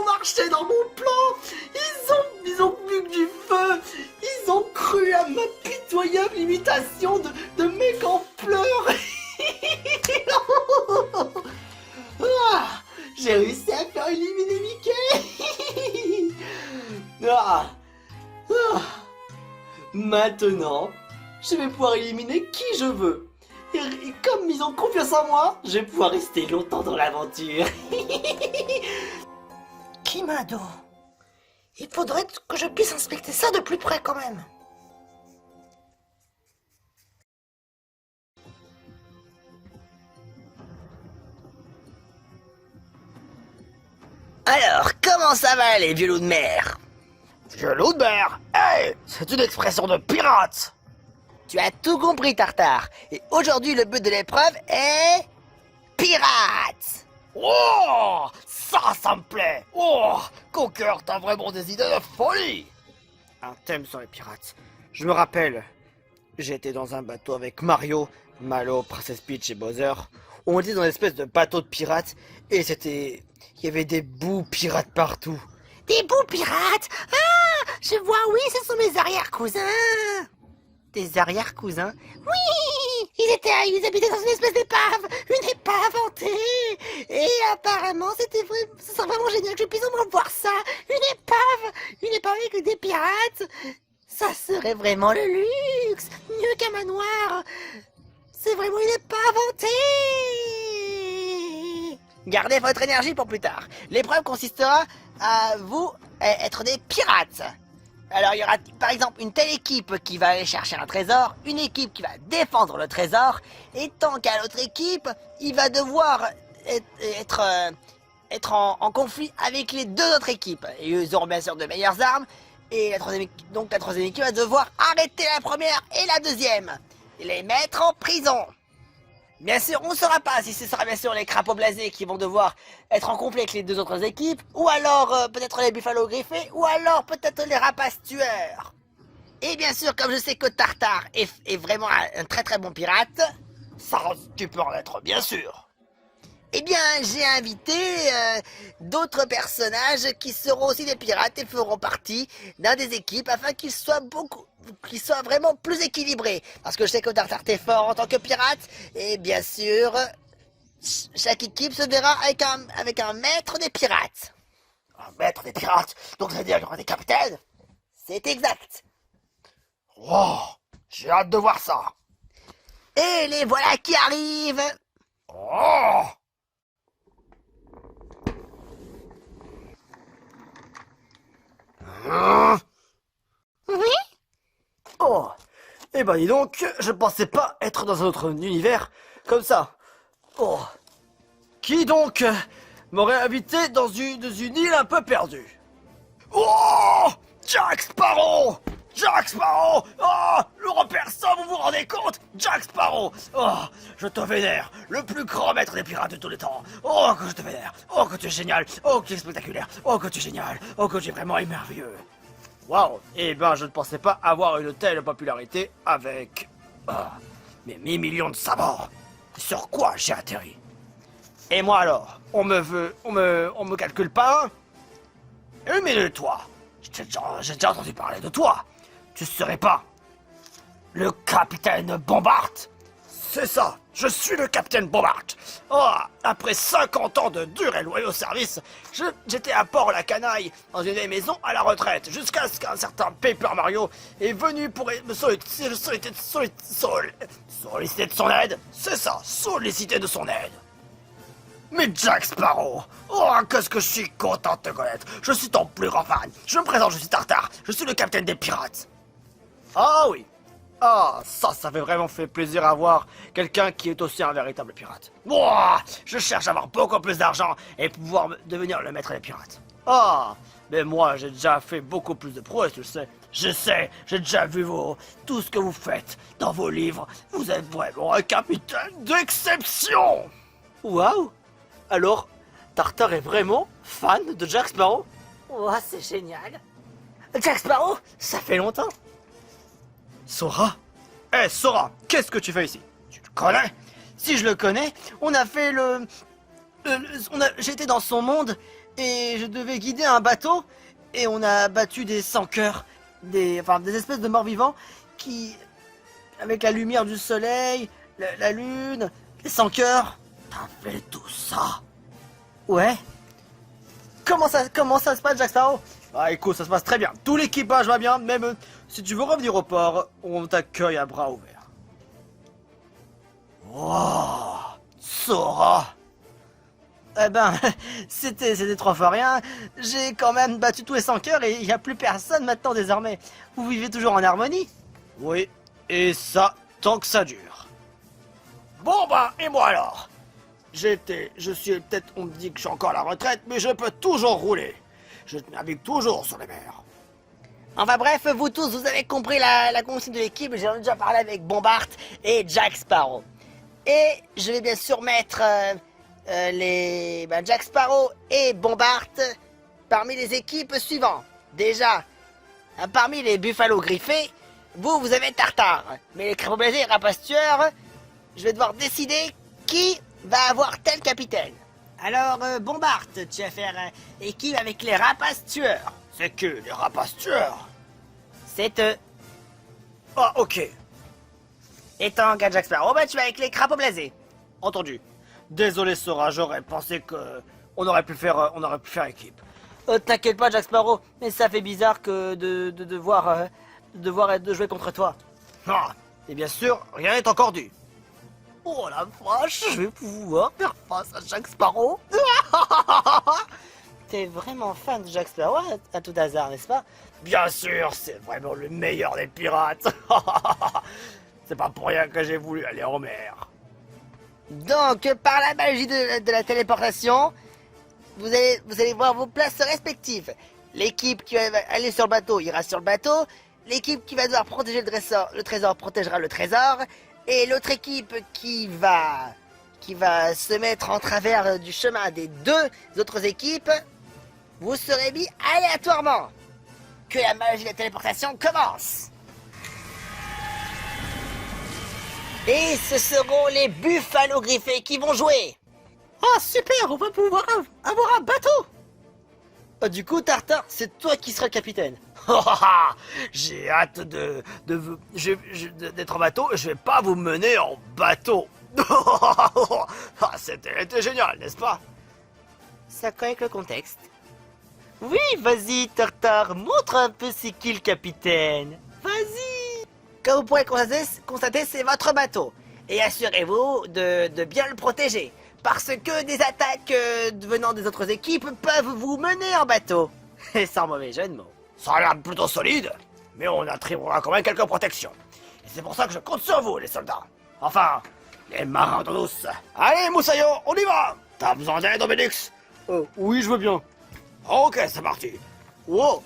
marché dans mon plan. Ils ont bu que du feu. Ils ont cru à ma pitoyable imitation de mec en pleurs. Ah, j'ai réussi à faire éliminer Mickey. Maintenant, je vais pouvoir éliminer qui je veux. Et comme ils ont confiance en moi, je vais pouvoir rester longtemps dans l'aventure. Kimado. Il faudrait que je puisse inspecter ça de plus près quand même. Alors, comment ça va les vieux loups de mer? Vieux loup de mer? Hey, c'est une expression de pirate. Tu as tout compris, Tartare. Et aujourd'hui, le but de l'épreuve est... Pirate! Oh, ça me plaît. Oh, Conker, t'as vraiment des idées de folie. Un thème sur les pirates. Je me rappelle, j'étais dans un bateau avec Mario, Malo, Princess Peach et Bowser. On était dans une espèce de bateau de pirates et c'était... Il y avait des bouts pirates partout. Des bouts pirates? Ah, je vois, oui, ce sont mes arrière-cousins. Tes arrière-cousins? Oui, ils habitaient dans une espèce d'épave, une épave hantée. Et apparemment, ce serait vraiment génial que je puisse en voir ça. Une épave avec des pirates. Ça serait vraiment le luxe, mieux qu'un manoir. C'est vraiment une épave hantée. Gardez votre énergie pour plus tard. L'épreuve consistera à vous être des pirates. Alors il y aura par exemple une telle équipe qui va aller chercher un trésor, une équipe qui va défendre le trésor, et tant qu'à l'autre équipe, il va devoir être en conflit avec les deux autres équipes. Et eux, ils auront bien sûr de meilleures armes, et la troisième équipe va devoir arrêter la première et la deuxième, et les mettre en prison. Bien sûr, on ne saura pas si ce sera bien sûr les crapauds blasés qui vont devoir être en conflit avec les deux autres équipes, ou alors peut-être les buffalo griffés, ou alors peut-être les rapaces tueurs. Et bien sûr, comme je sais que Tartare est vraiment un très très bon pirate, Ça, tu peux en être bien sûr. eh bien j'ai invité d'autres personnages qui seront aussi des pirates et feront partie d'un des équipes afin qu'ils soient vraiment plus équilibrés. Parce que je sais que Tartare est fort en tant que pirate, et bien sûr, chaque équipe se verra avec un maître des pirates. Un maître des pirates, donc ça veut dire qu'il y aura des capitaines. C'est exact. Oh, j'ai hâte de voir ça. Et les voilà qui arrivent. Oh, Oui? Oh, eh ben dis donc, je pensais pas être dans un autre univers comme ça. Oh, qui donc m'aurait invité dans une île un peu perdue? oh, Jack Sparrow, Jack Sparrow. Oh, le repère ça, vous vous rendez compte? Jack Sparrow. Oh, je te vénère, le plus grand maître des pirates de tous les temps. Oh, que je te vénère. Oh, que tu es génial. Oh, que tu es spectaculaire. Oh, que tu es génial. Oh, que tu es vraiment merveilleux. Waouh, eh ben je ne pensais pas avoir une telle popularité avec... Mes 1000 millions de sabords. Sur quoi j'ai atterri? Et moi alors, on me calcule pas, hein? Une minute, toi. J'ai déjà entendu parler de toi. Tu serais pas le capitaine Bombard? C'est ça, je suis le capitaine Bombard. Oh, après 50 ans de dur et loyaux service, j'étais à Port-la-Canaille, dans une vieille maison à la retraite, jusqu'à ce qu'un certain Paper Mario est venu pour me solliciter de son aide. C'est ça, solliciter de son aide. Mais Jack Sparrow, oh, qu'est-ce que je suis content de te connaître. Je suis ton plus grand fan. Je me présente, je suis Tartare. Je suis le capitaine des pirates. Ah oui. Ah, ça fait vraiment fait plaisir à voir quelqu'un qui est aussi un véritable pirate. Moi, je cherche à avoir beaucoup plus d'argent et pouvoir devenir le maître des pirates. Ah, mais moi j'ai déjà fait beaucoup plus de prouesses, tu le sais. Je sais, j'ai déjà vu tout ce que vous faites dans vos livres. Vous êtes vraiment un capitaine d'exception. Waouh. Alors, Tartare est vraiment fan de Jack Sparrow? Oh, c'est génial. Jack Sparrow, ça fait longtemps. Sora? Eh Sora, qu'est-ce que tu fais ici? Tu le connais? Si je le connais, on a fait j'étais dans son monde et je devais guider un bateau et on a battu des sans-cœurs, des espèces de morts-vivants qui, avec la lumière du soleil, la lune, les sans-cœurs. T'as fait tout ça? Ouais. Comment ça se passe, Jack Sparrow? Ah écoute, ça se passe très bien. Tout l'équipage va bien, même si tu veux revenir au port, on t'accueille à bras ouverts. Oh, Sora. Eh ben, c'était 3 fois rien. J'ai quand même battu tous les 100 cœurs et il n'y a plus personne maintenant désormais. Vous vivez toujours en harmonie? Oui, et ça, tant que ça dure. Bon ben, et moi alors? Je suis peut-être, on me dit que je suis encore à la retraite, mais je peux toujours rouler. Je navigue toujours sur les mers. Enfin bref, vous tous, vous avez compris la consigne de l'équipe. J'ai déjà parlé avec Bombard et Jack Sparrow. Et je vais bien sûr mettre Jack Sparrow et Bombard parmi les équipes suivantes. Déjà, parmi les Buffalo griffés, vous avez Tartare. Mais les crapauds blasés et rapaces tueurs, je vais devoir décider qui va avoir tel capitaine. Alors, Bombard, tu vas faire équipe avec les rapaces tueurs. C'est que les rapaces tueurs? C'est Ah, ok. Et tant qu'à Jack Sparrow, tu vas avec les crapauds blasés. Entendu. Désolé Sora, j'aurais pensé que on aurait pu faire équipe. T'inquiète pas, Jack Sparrow, mais ça fait bizarre que de devoir jouer contre toi. Ah, et bien sûr, rien n'est encore dû. Oh la vache, je vais pouvoir faire face à Jack Sparrow. T'es vraiment fan de Jack Sparrow à tout hasard, n'est-ce pas? Bien sûr, c'est vraiment le meilleur des pirates. C'est pas pour rien que j'ai voulu aller en mer. Donc, par la magie de la téléportation, vous allez voir vos places respectives. L'équipe qui va aller sur le bateau ira sur le bateau. L'équipe qui va devoir protéger le trésor protégera le trésor. Et l'autre équipe qui va se mettre en travers du chemin des 2 autres équipes, vous serez mis aléatoirement. Que la magie de la téléportation commence. Et ce seront les Buffalo griffés qui vont jouer. Ah super, on va pouvoir avoir un bateau. Du coup, Tartare, c'est toi qui seras le capitaine. J'ai hâte d'être en bateau et je vais pas vous mener en bateau. C'était génial, n'est-ce pas? Ça colle avec le contexte. Oui, vas-y, Tartare, montre un peu c'est qui le capitaine. Vas-y. Comme vous pourrez constater, c'est votre bateau. Et assurez-vous de bien le protéger. Parce que des attaques venant des autres équipes peuvent vous mener en bateau. Et sans mauvais jeu de mots. Ça a l'air plutôt solide, mais on attribuera quand même quelques protections. Et c'est pour ça que je compte sur vous, les soldats. Enfin, les marins d'eau douce. Allez, Moussaillon, on y va. T'as besoin d'aide, Obélix? Oui, je veux bien. Ok, c'est parti. Wow.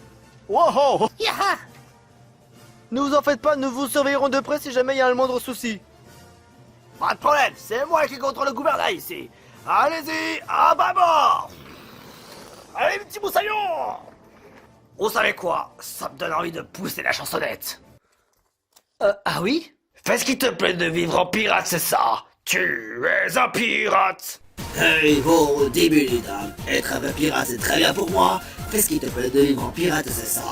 Wow. Yaha. Ne vous en faites pas, nous vous surveillerons de près si jamais il y a le moindre souci. Pas de problème, c'est moi qui contrôle le gouvernail ici. Allez-y, à bâbord. Allez, petit Moussaillon. Vous savez quoi? Ça me donne envie de pousser la chansonnette. Ah oui? Fais ce qui te plaît de vivre en pirate, c'est ça? Tu es un pirate. Hey, au début des dames, être un pirate c'est très bien pour moi. Fais ce qui te plaît de vivre en pirate, c'est ça.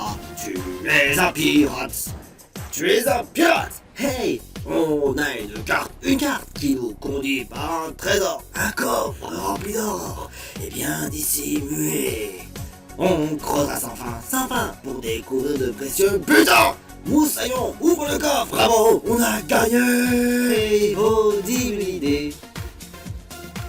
Tu es un pirate. Tu es un pirate. Hey, on a une carte qui nous conduit par un trésor, un coffre rempli d'or et bien dissimulé. On creusera sans fin pour découvrir de précieux butins. Moussaillon, ouvre le coffre. Bravo, on a gagné. Hey, oh, dis l'idée.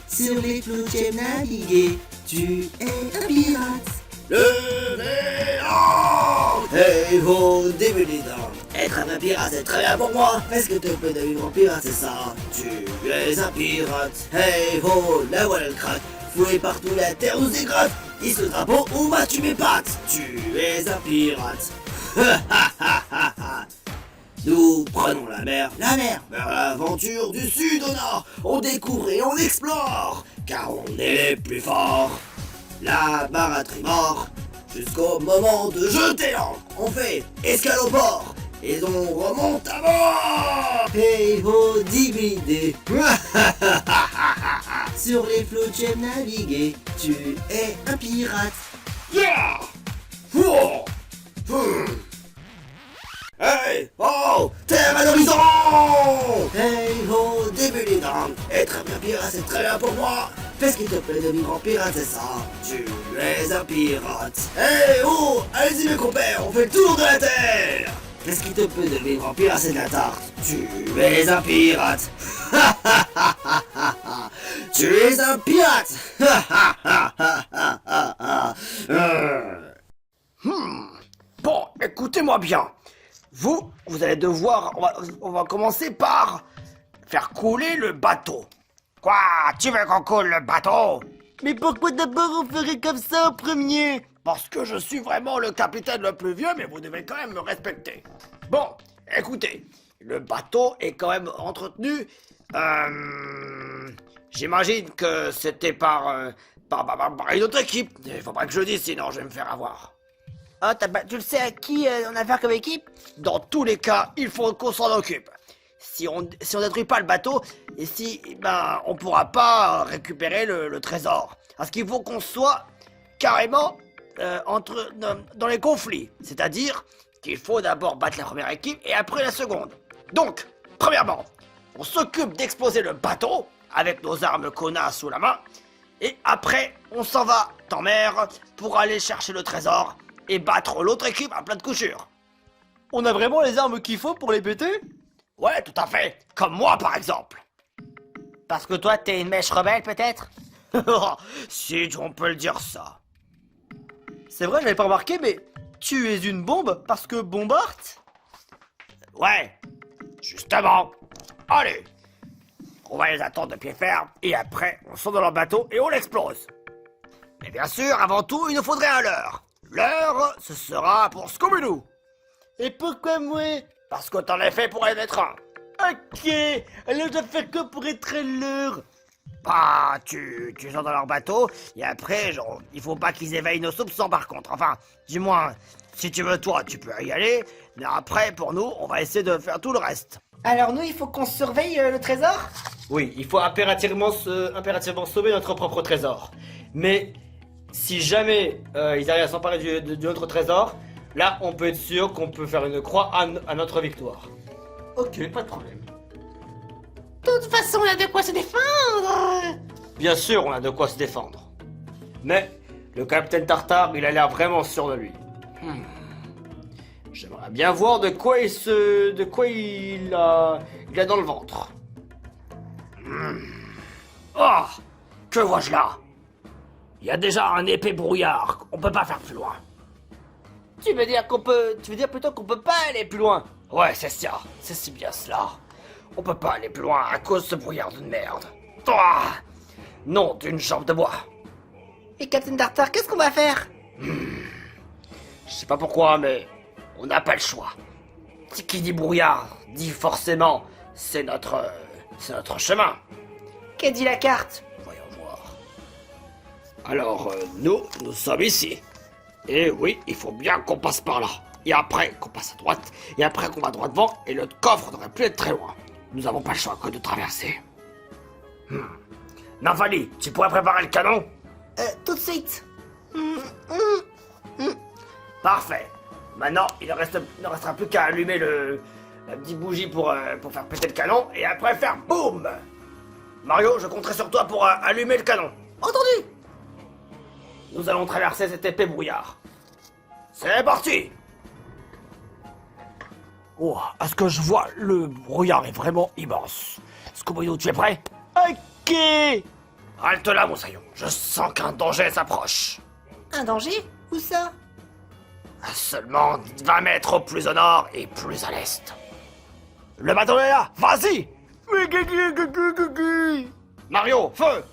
Sur les flots j'aime naviguer. Tu es un pirate. Levez-en. Hey, oh, début des dents. Être un pirate c'est très bien pour moi. Est-ce que te plaît de vivre en pirate, c'est ça? Tu es un pirate. Hey, oh, la voile craque. Fouillé partout, la terre nous écrase. Hisse le drapeau ou m'as-tu mes pattes? Tu es un pirate. Nous prenons la mer vers l'aventure du sud au nord. On découvre et on explore, car on est les plus forts. La baraterie mort, jusqu'au moment de jeter l'ancre. On fait escale au port, et on remonte à bord. Hey ho, dividé. Sur les flots j'aime naviguer. Tu es un pirate. Yeah! Oh! Hey! Oh! Terre à l'horizon! Hey ho, début des dents. Être un pirate c'est très bien pour moi. Fais ce qu'il te plaît de vivre en pirate, c'est ça. Tu es un pirate. Eh oh, allez-y mes compères, on fait le tour de la terre. Fais ce qu'il te plaît de vivre en pirate, c'est de la tarte. Tu es un pirate. Tu es un pirate. Bon, écoutez-moi bien. Vous allez devoir... On va commencer par faire couler le bateau. Quoi? Tu veux qu'on coule le bateau? Mais pourquoi d'abord on ferait comme ça en premier? Parce que je suis vraiment le capitaine le plus vieux, mais vous devez quand même me respecter. Bon, écoutez, le bateau est quand même entretenu. J'imagine que c'était par une autre équipe. Il faut pas que je le dise, sinon je vais me faire avoir. Oh, tu le sais à qui on a affaire comme équipe? Dans tous les cas, il faut qu'on s'en occupe. Si on détruit pas le bateau, et si, on pourra pas récupérer le trésor. Parce qu'il faut qu'on soit carrément dans les conflits. C'est-à-dire qu'il faut d'abord battre la première équipe et après la seconde. Donc, premièrement, on s'occupe d'exploser le bateau avec nos armes qu'on a sous la main. Et après, on s'en va en mer pour aller chercher le trésor et battre l'autre équipe à plein de couchures. On a vraiment les armes qu'il faut pour les péter? Ouais, tout à fait. Comme moi, par exemple. Parce que toi, t'es une mèche rebelle, peut-être? Si on peut le dire ça. C'est vrai, j'avais pas remarqué, mais tu es une bombe parce que Bombard? Ouais, justement. Allez, on va les attendre de pied ferme et après, on sort dans leur bateau et on l'explose. Mais bien sûr, avant tout, il nous faudrait un leurre. L'heure, ce sera pour Scooby-Doo. Et pourquoi moi? Parce que t'en es fait pour en être un. Ok, alors je dois faire quoi pour être l'heure? Bah, tu sors dans leur bateau, et après, genre, il faut pas qu'ils éveillent nos soupçons par contre. Enfin, du moins, si tu veux toi, tu peux y aller, mais après, pour nous, on va essayer de faire tout le reste. Alors nous, il faut qu'on surveille le trésor? Oui, il faut impérativement sauver notre propre trésor. Mais si jamais ils arrivent à s'emparer de notre trésor, là, on peut être sûr qu'on peut faire une croix à notre victoire. Ok, pas de problème. De toute façon, on a de quoi se défendre. Bien sûr, on a de quoi se défendre. Mais le capitaine Tartare, il a l'air vraiment sûr de lui. J'aimerais bien voir de quoi il a dans le ventre. Oh, que vois-je là? Il y a déjà un épais brouillard, on peut pas faire plus loin. Tu veux dire plutôt qu'on peut pas aller plus loin? Ouais, c'est ça, c'est si bien cela. On peut pas aller plus loin à cause de ce brouillard de merde. Ah, non, d'une jambe de bois. Et Captain Tartare, qu'est-ce qu'on va faire? Je sais pas pourquoi, mais on n'a pas le choix. Qui dit brouillard, dit forcément, c'est notre chemin. Qu'a dit la carte? Voyons voir. Alors, nous sommes ici. Et oui, il faut bien qu'on passe par là. Et après, qu'on passe à droite. Et après, qu'on va droit devant. Et le coffre devrait plus être très loin. Nous avons pas le choix que de traverser. Nymphali, tu pourrais préparer le canon? Tout de suite. Parfait. Maintenant, il ne restera plus qu'à allumer la petite bougie pour faire péter le canon. Et après, faire boum. Mario, je compterai sur toi pour allumer le canon. Entendu. Nous allons traverser cet épais brouillard. C'est parti! Oh, à ce que je vois, le brouillard est vraiment immense. Scooby-Doo, tu es prêt? Ok. Halte là, Moussaillon. Je sens qu'un danger s'approche. Un danger? Où ça? À seulement 20 mètres au plus au nord et plus à l'est. Le bateau est là, vas-y! Mario, feu!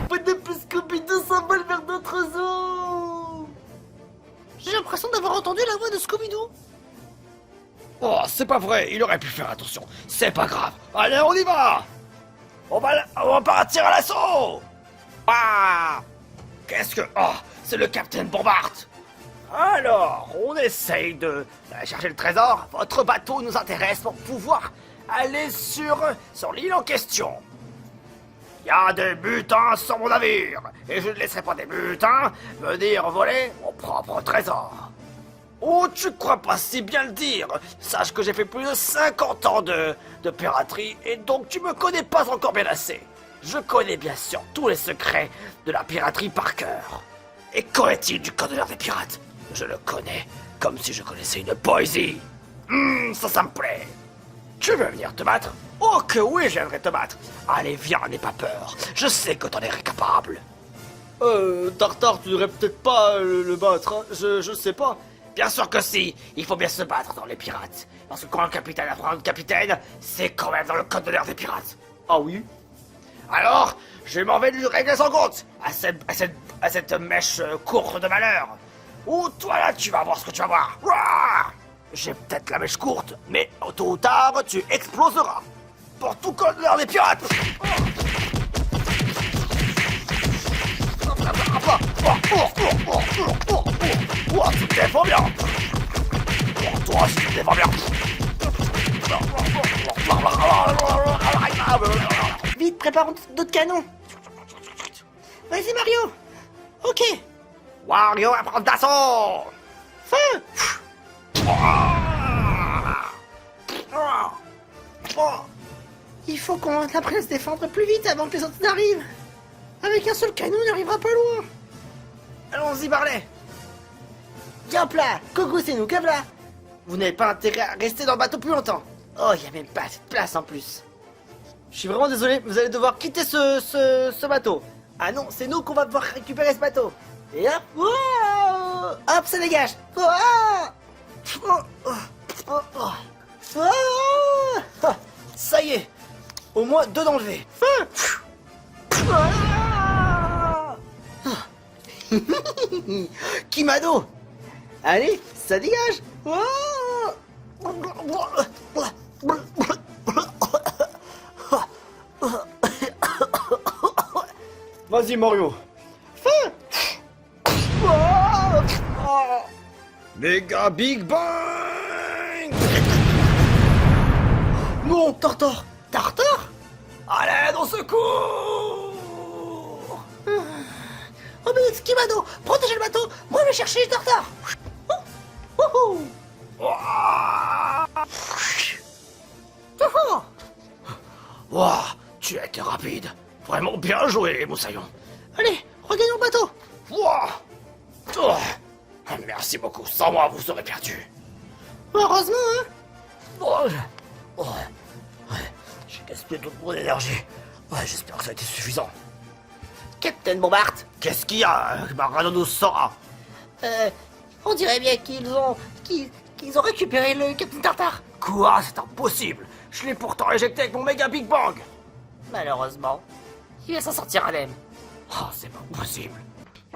Pas de plus Scooby-Doo s'envole vers d'autres eaux. J'ai l'impression d'avoir entendu la voix de Scooby-Doo. Oh, c'est pas vrai, il aurait pu faire attention. C'est pas grave. Allez, on y va! On va partir à l'assaut! Ah! Qu'est-ce que... Oh, c'est le Capitaine Bombard! Alors, on essaye de chercher le trésor. Votre bateau nous intéresse pour pouvoir aller sur l'île en question. Il y a des butins sur mon navire, et je ne laisserai pas des butins venir voler mon propre trésor. Oh, tu crois pas si bien le dire. Sache que j'ai fait plus de 50 ans de piraterie, et donc tu me connais pas encore bien assez. Je connais bien sûr tous les secrets de la piraterie par cœur. Et qu'en est-il du code de l'heure des pirates? Je le connais comme si je connaissais une poésie. Ça me plaît. Tu veux venir te battre? Oh que oui, j'aimerais te battre. Allez, viens, n'aie pas peur. Je sais que t'en es capable. Tartare, tu devrais peut-être pas le battre, hein. Je sais pas. Bien sûr que si, il faut bien se battre dans les pirates. Parce que quand un capitaine apprend un capitaine, c'est quand même dans le code de l'heure des pirates. Ah oui? Alors, je m'en vais lui régler son compte à cette mèche courte de malheur. Ou toi là, tu vas voir ce que tu vas voir. Ouah, j'ai peut-être la mèche courte, mais tôt ou tard, tu exploseras. Pour tout code de l'heure des pirates. Tu te défends bien. Toi, si tu te défends bien. Vite, préparons d'autres canons. Vas-y, Mario. Ok. Wario à prendre d'assaut. Feu. Il faut qu'on apprenne à se défendre plus vite avant que les autres n'arrivent. Avec un seul canon, on n'arrivera pas loin. Allons-y, Barley. Viens plat, Coco c'est nous, Cabla. Vous n'avez pas intérêt à rester dans le bateau plus longtemps. Oh, il n'y a même pas assez de place en plus. Je suis vraiment désolé, vous allez devoir quitter ce bateau. Ah non, c'est nous qu'on va devoir récupérer ce bateau. Et hop, wow, hop, ça dégage. Oh, Ah, ça y est, au moins 2 d'enlevés. Kimado. Allez, ça dégage. Vas-y Mario. Méga Big Bang. Non, Tartare. Tartare. Allez, au secours. Obélix, Kimado, protégez le bateau. Moi, je vais chercher Tartare. Wow, tu as été rapide. Vraiment bien joué, Moussaillon. Allez, regagnons le bateau. Wow. Oh. Merci beaucoup. Sans moi, vous serez perdu. Heureusement, hein. J'ai gaspillé toute mon énergie. Ouais, j'espère que ça a été suffisant. Captain Bombard. Qu'est-ce qu'il y a, Marano nous sort? On dirait bien qu'ils ont récupéré le Captain Tartare. Quoi? C'est impossible. Je l'ai pourtant éjecté avec mon méga Big Bang. Malheureusement, il va s'en sortir indemne. Oh, c'est pas possible.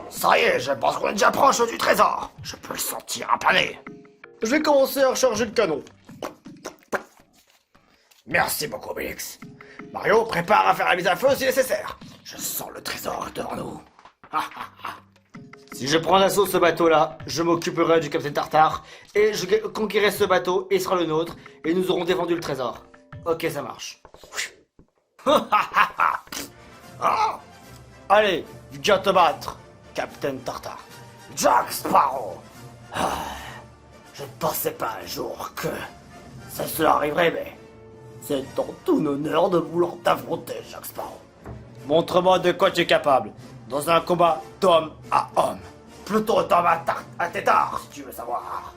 Ça y est, je pense qu'on est déjà proche du trésor. Je peux le sentir à planer. Je vais commencer à recharger le canon. Merci beaucoup, Obélix. Mario, prépare à faire la mise à feu si nécessaire. Je sens le trésor devant nous. Si je prends d'assaut ce bateau-là, je m'occuperai du Capitaine Tartare et je conquérai ce bateau et il sera le nôtre et nous aurons défendu le trésor. Ok, ça marche. Ah, Allez, viens te battre, Capitaine Tartare. Jack Sparrow. Je ne pensais pas un jour que ça se arriverait, mais c'est en tout honneur de vouloir t'affronter, Jack Sparrow. Montre-moi de quoi tu es capable dans un combat d'homme à homme. Plutôt d'homme à tétard, si tu veux savoir.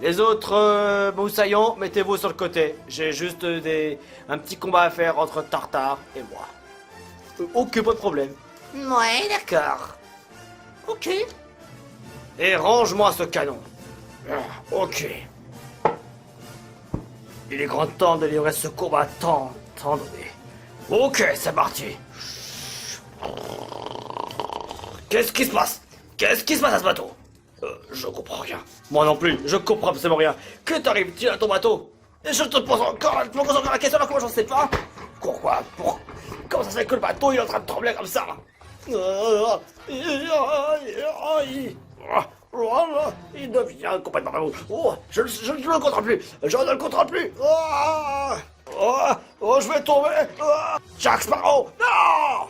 Les autres moussaillons, mettez-vous sur le côté. J'ai juste un petit combat à faire entre Tartare et moi. Ok, pas de problème. Ouais, d'accord. Ok. Et range-moi ce canon. Ok. Il est grand temps de livrer ce combat tant donné. Ok, c'est parti. Qu'est-ce qui se passe? Qu'est-ce qui se passe à ce bateau? Je comprends rien. Moi non plus, je comprends absolument rien. Que t'arrive-t-il à ton bateau? Et je te pose encore la question alors que moi j'en sais pas. Pourquoi? Comment ça se fait que le bateau il est en train de trembler comme ça? Il devient complètement fou. Oh, je ne le contrôle plus. Je ne le contrôle plus. Je vais tomber. Jack Sparrow, non!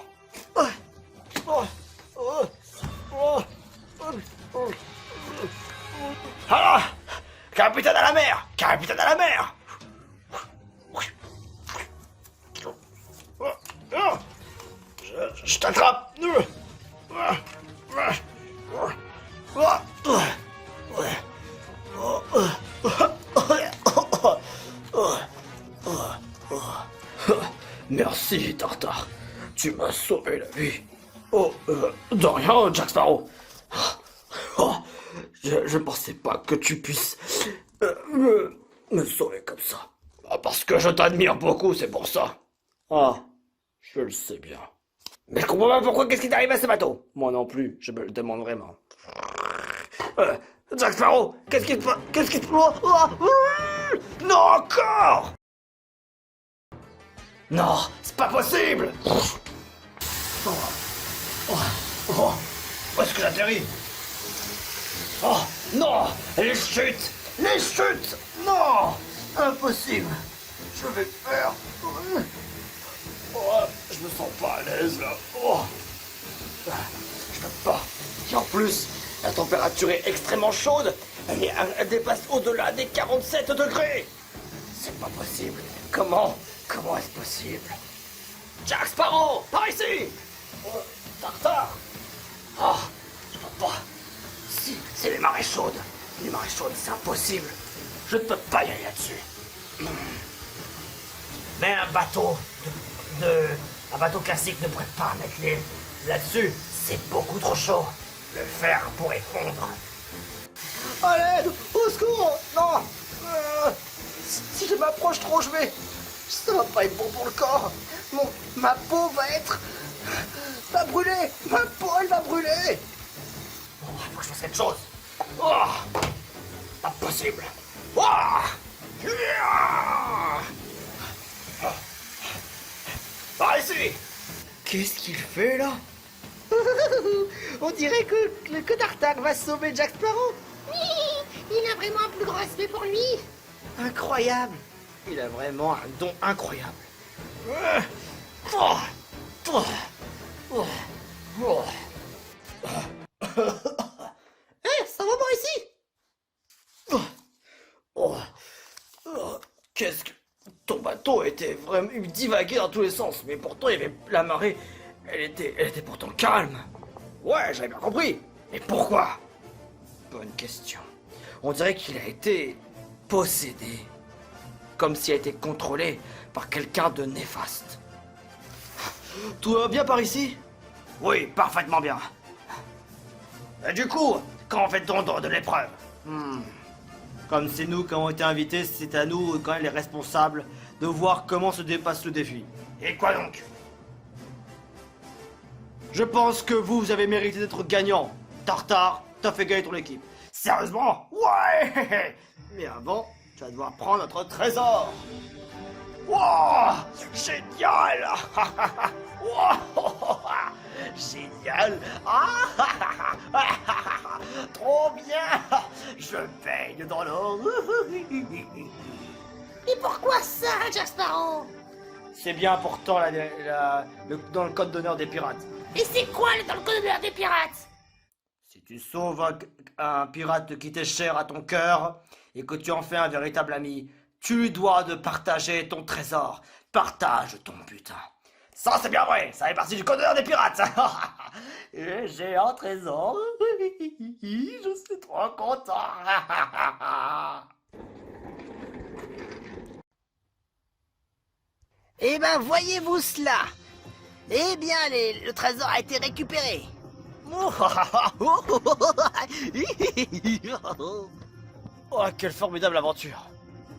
sauvé la vie. Oh, de rien, Jack Sparrow. Oh, je pensais pas que tu puisses me sauver comme ça. Ah, parce que je t'admire beaucoup, c'est pour ça. Ah, je le sais bien. Mais je comprends pas pourquoi qu'est-ce qui t'arrive à ce bateau. Moi non plus, je me le demande vraiment. Jack Sparrow, qu'est-ce qui te... Non, encore. Non, c'est pas possible. Où est-ce que j'atterris? Oh, non, les chutes, non, impossible. Je vais faire... Oh, je me sens pas à l'aise là. Oh. Je peux pas. Et en plus, la température est extrêmement chaude. Elle dépasse au-delà des 47 degrés. C'est pas possible. Comment est-ce possible? Jack Sparrow, par ici. Tartare. Oh, je peux pas. Si, c'est les marées chaudes. Les marées chaudes, c'est impossible. Je ne peux pas y aller là-dessus. Mais un bateau un bateau classique ne pourrait pas mettre les là-dessus. C'est beaucoup trop chaud. Le fer pourrait fondre. À l'aide! Au secours! Non! Si je m'approche trop, ça va pas être bon pour le corps. Ma peau va brûler. Ma peau, elle va brûler. Oh, il faut que je fasse quelque chose. Oh, pas possible. Oh, par ici. Qu'est-ce qu'il fait là? On dirait que Tartare va sauver Jack Sparrow. Il a vraiment un plus grand respect pour lui. Incroyable. Il a vraiment un don incroyable. Oh, oh, oh, oh. Ça va par ici? Oh, oh, qu'est-ce que... Ton bateau était vraiment... Il divaguait dans tous les sens, mais pourtant il y avait la marée... Elle était pourtant calme. Ouais, j'avais bien compris. Mais pourquoi? Bonne question. On dirait qu'il a été possédé. Comme s'il a été contrôlé par quelqu'un de néfaste. Tout va bien par ici? Oui, parfaitement bien. Et du coup, quand on fait don de l'épreuve? Comme c'est nous qui avons été invités, c'est à nous, quand même les responsables, de voir comment se dépasse le défi. Et quoi donc? Je pense que vous avez mérité d'être gagnant. Tartare, t'as fait gagner ton équipe. Sérieusement? Ouais. Mais avant, tu vas devoir prendre notre trésor. Wow, génial. Wow, génial. Trop bien. Je baigne dans l'or. Et pourquoi ça, Jack Sparrow? C'est bien important dans le code d'honneur des pirates. Et c'est quoi dans le code d'honneur des pirates? Si tu sauves un pirate qui t'est cher à ton cœur et que tu en fais un véritable ami, tu lui dois de partager ton trésor. Partage ton butin. Ça c'est bien vrai, ça fait partie du code d'honneur des pirates. Et j'ai un trésor. Je suis trop content. Eh ben, voyez-vous cela? Eh bien, le trésor a été récupéré. Oh, quelle formidable aventure.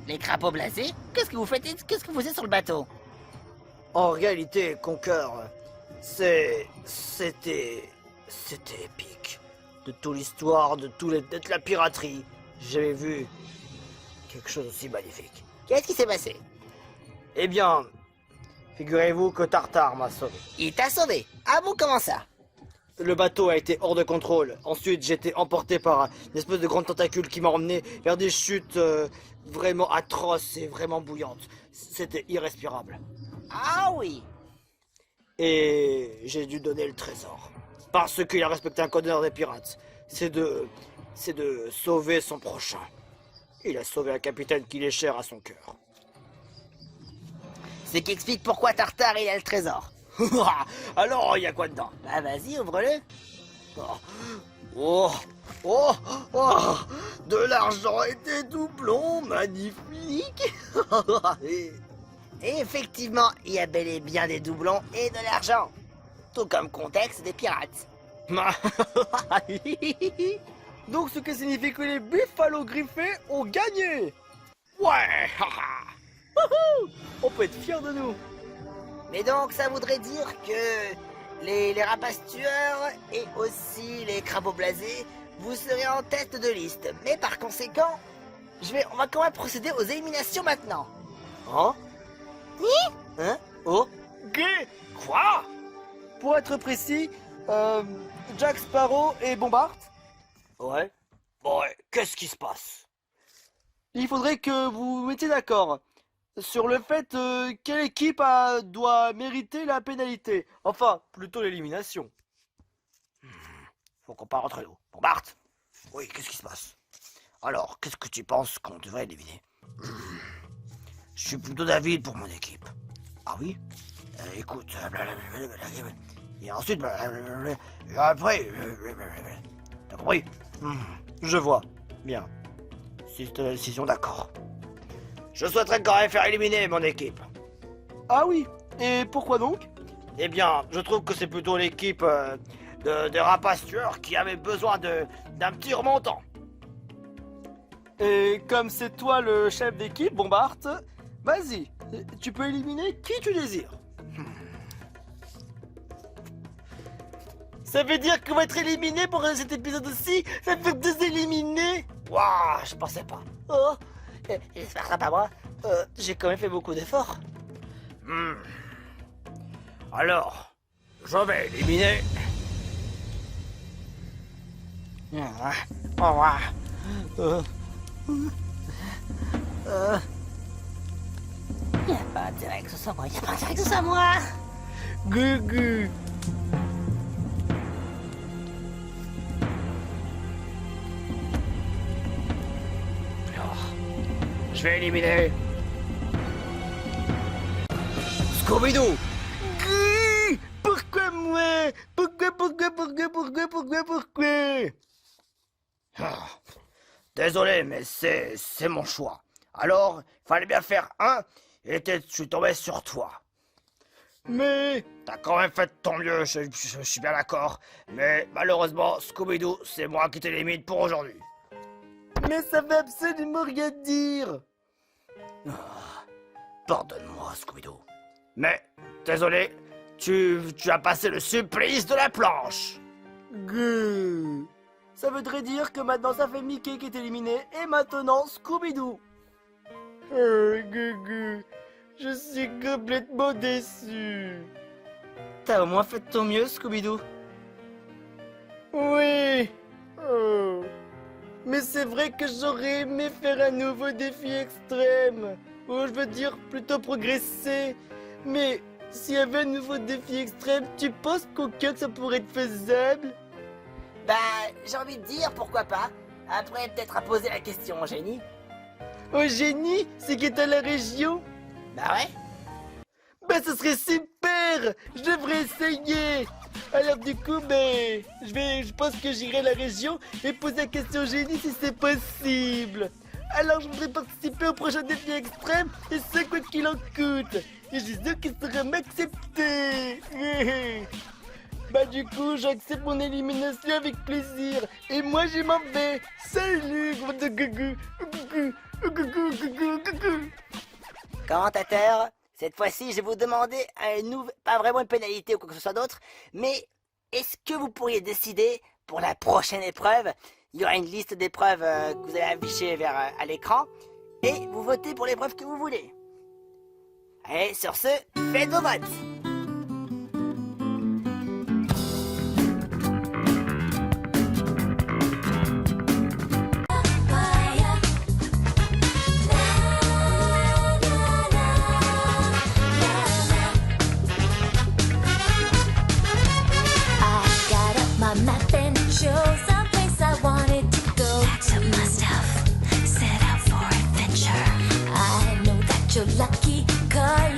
Les crapauds blasés? Qu'est-ce que vous faites? Qu'est-ce que vous faites sur le bateau? En réalité, Conquer, c'était épique. De toute l'histoire, de la piraterie, j'avais vu quelque chose aussi magnifique. Qu'est-ce qui s'est passé? Eh bien, figurez-vous que Tartare m'a sauvé. Il t'a sauvé. Ah bon, comment ça? Le bateau a été hors de contrôle. Ensuite, j'ai été emporté par une espèce de grande tentacule qui m'a emmené vers des chutes vraiment atroces et vraiment bouillantes. C'était irrespirable. Ah oui. Et j'ai dû donner le trésor. Parce qu'il a respecté un code d'honneur des pirates. C'est de sauver son prochain. Il a sauvé un capitaine qui est cher à son cœur. Ce qui explique pourquoi Tartare il a le trésor. Alors, il y a quoi dedans? Bah vas-y, ouvre-le. Oh, de l'argent et des doublons, magnifique. Et effectivement, il y a bel et bien des doublons et de l'argent. tout comme contexte des pirates. Donc ce qui signifie que les Buffalo Griffés ont gagné. Ouais. Wouhou, on peut être fiers de nous. Mais donc ça voudrait dire que les rapaces tueurs et aussi les crabes blasés, vous serez en tête de liste. Mais par conséquent, on va quand même procéder aux éliminations maintenant. Hein? Hein? Oh? Quoi? Pour être précis, Jack Sparrow et Bombard. Ouais. Bon, qu'est-ce qui se passe? Il faudrait que vous vous mettiez d'accord sur le fait quelle équipe doit mériter la pénalité. Enfin, plutôt l'élimination. Faut qu'on parle entre nous. Bon, Bart. Oui, qu'est-ce qui se passe? Alors, qu'est-ce que tu penses qu'on devrait éliminer? Je suis plutôt David pour mon équipe. Ah oui? Écoute, et ensuite, et après, t'as compris? Je vois. Bien. Si c'est ta décision, d'accord. Je souhaiterais quand même faire éliminer mon équipe. Ah oui. Et pourquoi donc? Eh bien, je trouve que c'est plutôt l'équipe de rapaces tueurs qui avait besoin d'un petit remontant. Et comme c'est toi le chef d'équipe, Bombard, vas-y, tu peux éliminer qui tu désires. Ça veut dire qu'on va être éliminé pour cet épisode aussi? Ça fait 2 éliminés? Waouh, je pensais pas. Oh? J'espère que ça pas moi. J'ai quand même fait beaucoup d'efforts. Alors, je vais éliminer. Au revoir. Y a pas intérêt que ce soit moi, y a pas intérêt que ce soit moi. Gugu. Je vais éliminer. Scooby-Doo. Pourquoi moi? Pourquoi? Désolé, mais c'est mon choix. Alors, il fallait bien faire un, et je suis tombé sur toi. Mais... T'as quand même fait de ton mieux, je suis bien d'accord. Mais malheureusement, Scooby-Doo, c'est moi qui t'élimine pour aujourd'hui. Mais ça veut absolument rien dire. Pardonne-moi, Scooby-Doo. Mais, désolé, tu as passé le supplice de la planche. Gueux. Ça voudrait dire que maintenant ça fait Mickey qui est éliminé et maintenant Scooby-Doo. Gugu, je suis complètement déçu. T'as au moins fait de ton mieux, Scooby-Doo. Oui. Oh. Mais c'est vrai que j'aurais aimé faire un nouveau défi extrême. Ou je veux dire plutôt progresser. Mais s'il y avait un nouveau défi extrême, tu penses qu'aucun que ça pourrait être faisable? Bah, j'ai envie de dire pourquoi pas. Après, peut-être à poser la question au génie. Au génie, c'est qui est à la région? Bah ouais. Bah ce serait super. Je devrais essayer. Alors du coup, ben, je pense que j'irai à la région et poser la question au génie si c'est possible. Alors je voudrais participer au prochain défi extrême et c'est quoi qu'il en coûte. Et je suis sûr qu'il sera m'accepter. Bah du coup, j'accepte mon élimination avec plaisir. Et moi, je m'en vais. Salut, gros de gugu. Commentateur, cette fois-ci, je vais vous demander pas vraiment une pénalité ou quoi que ce soit d'autre, mais est-ce que vous pourriez décider pour la prochaine épreuve? Il y aura une liste d'épreuves que vous allez afficher à l'écran et vous votez pour l'épreuve que vous voulez. Allez, sur ce, faites vos votes. Lucky, 'cause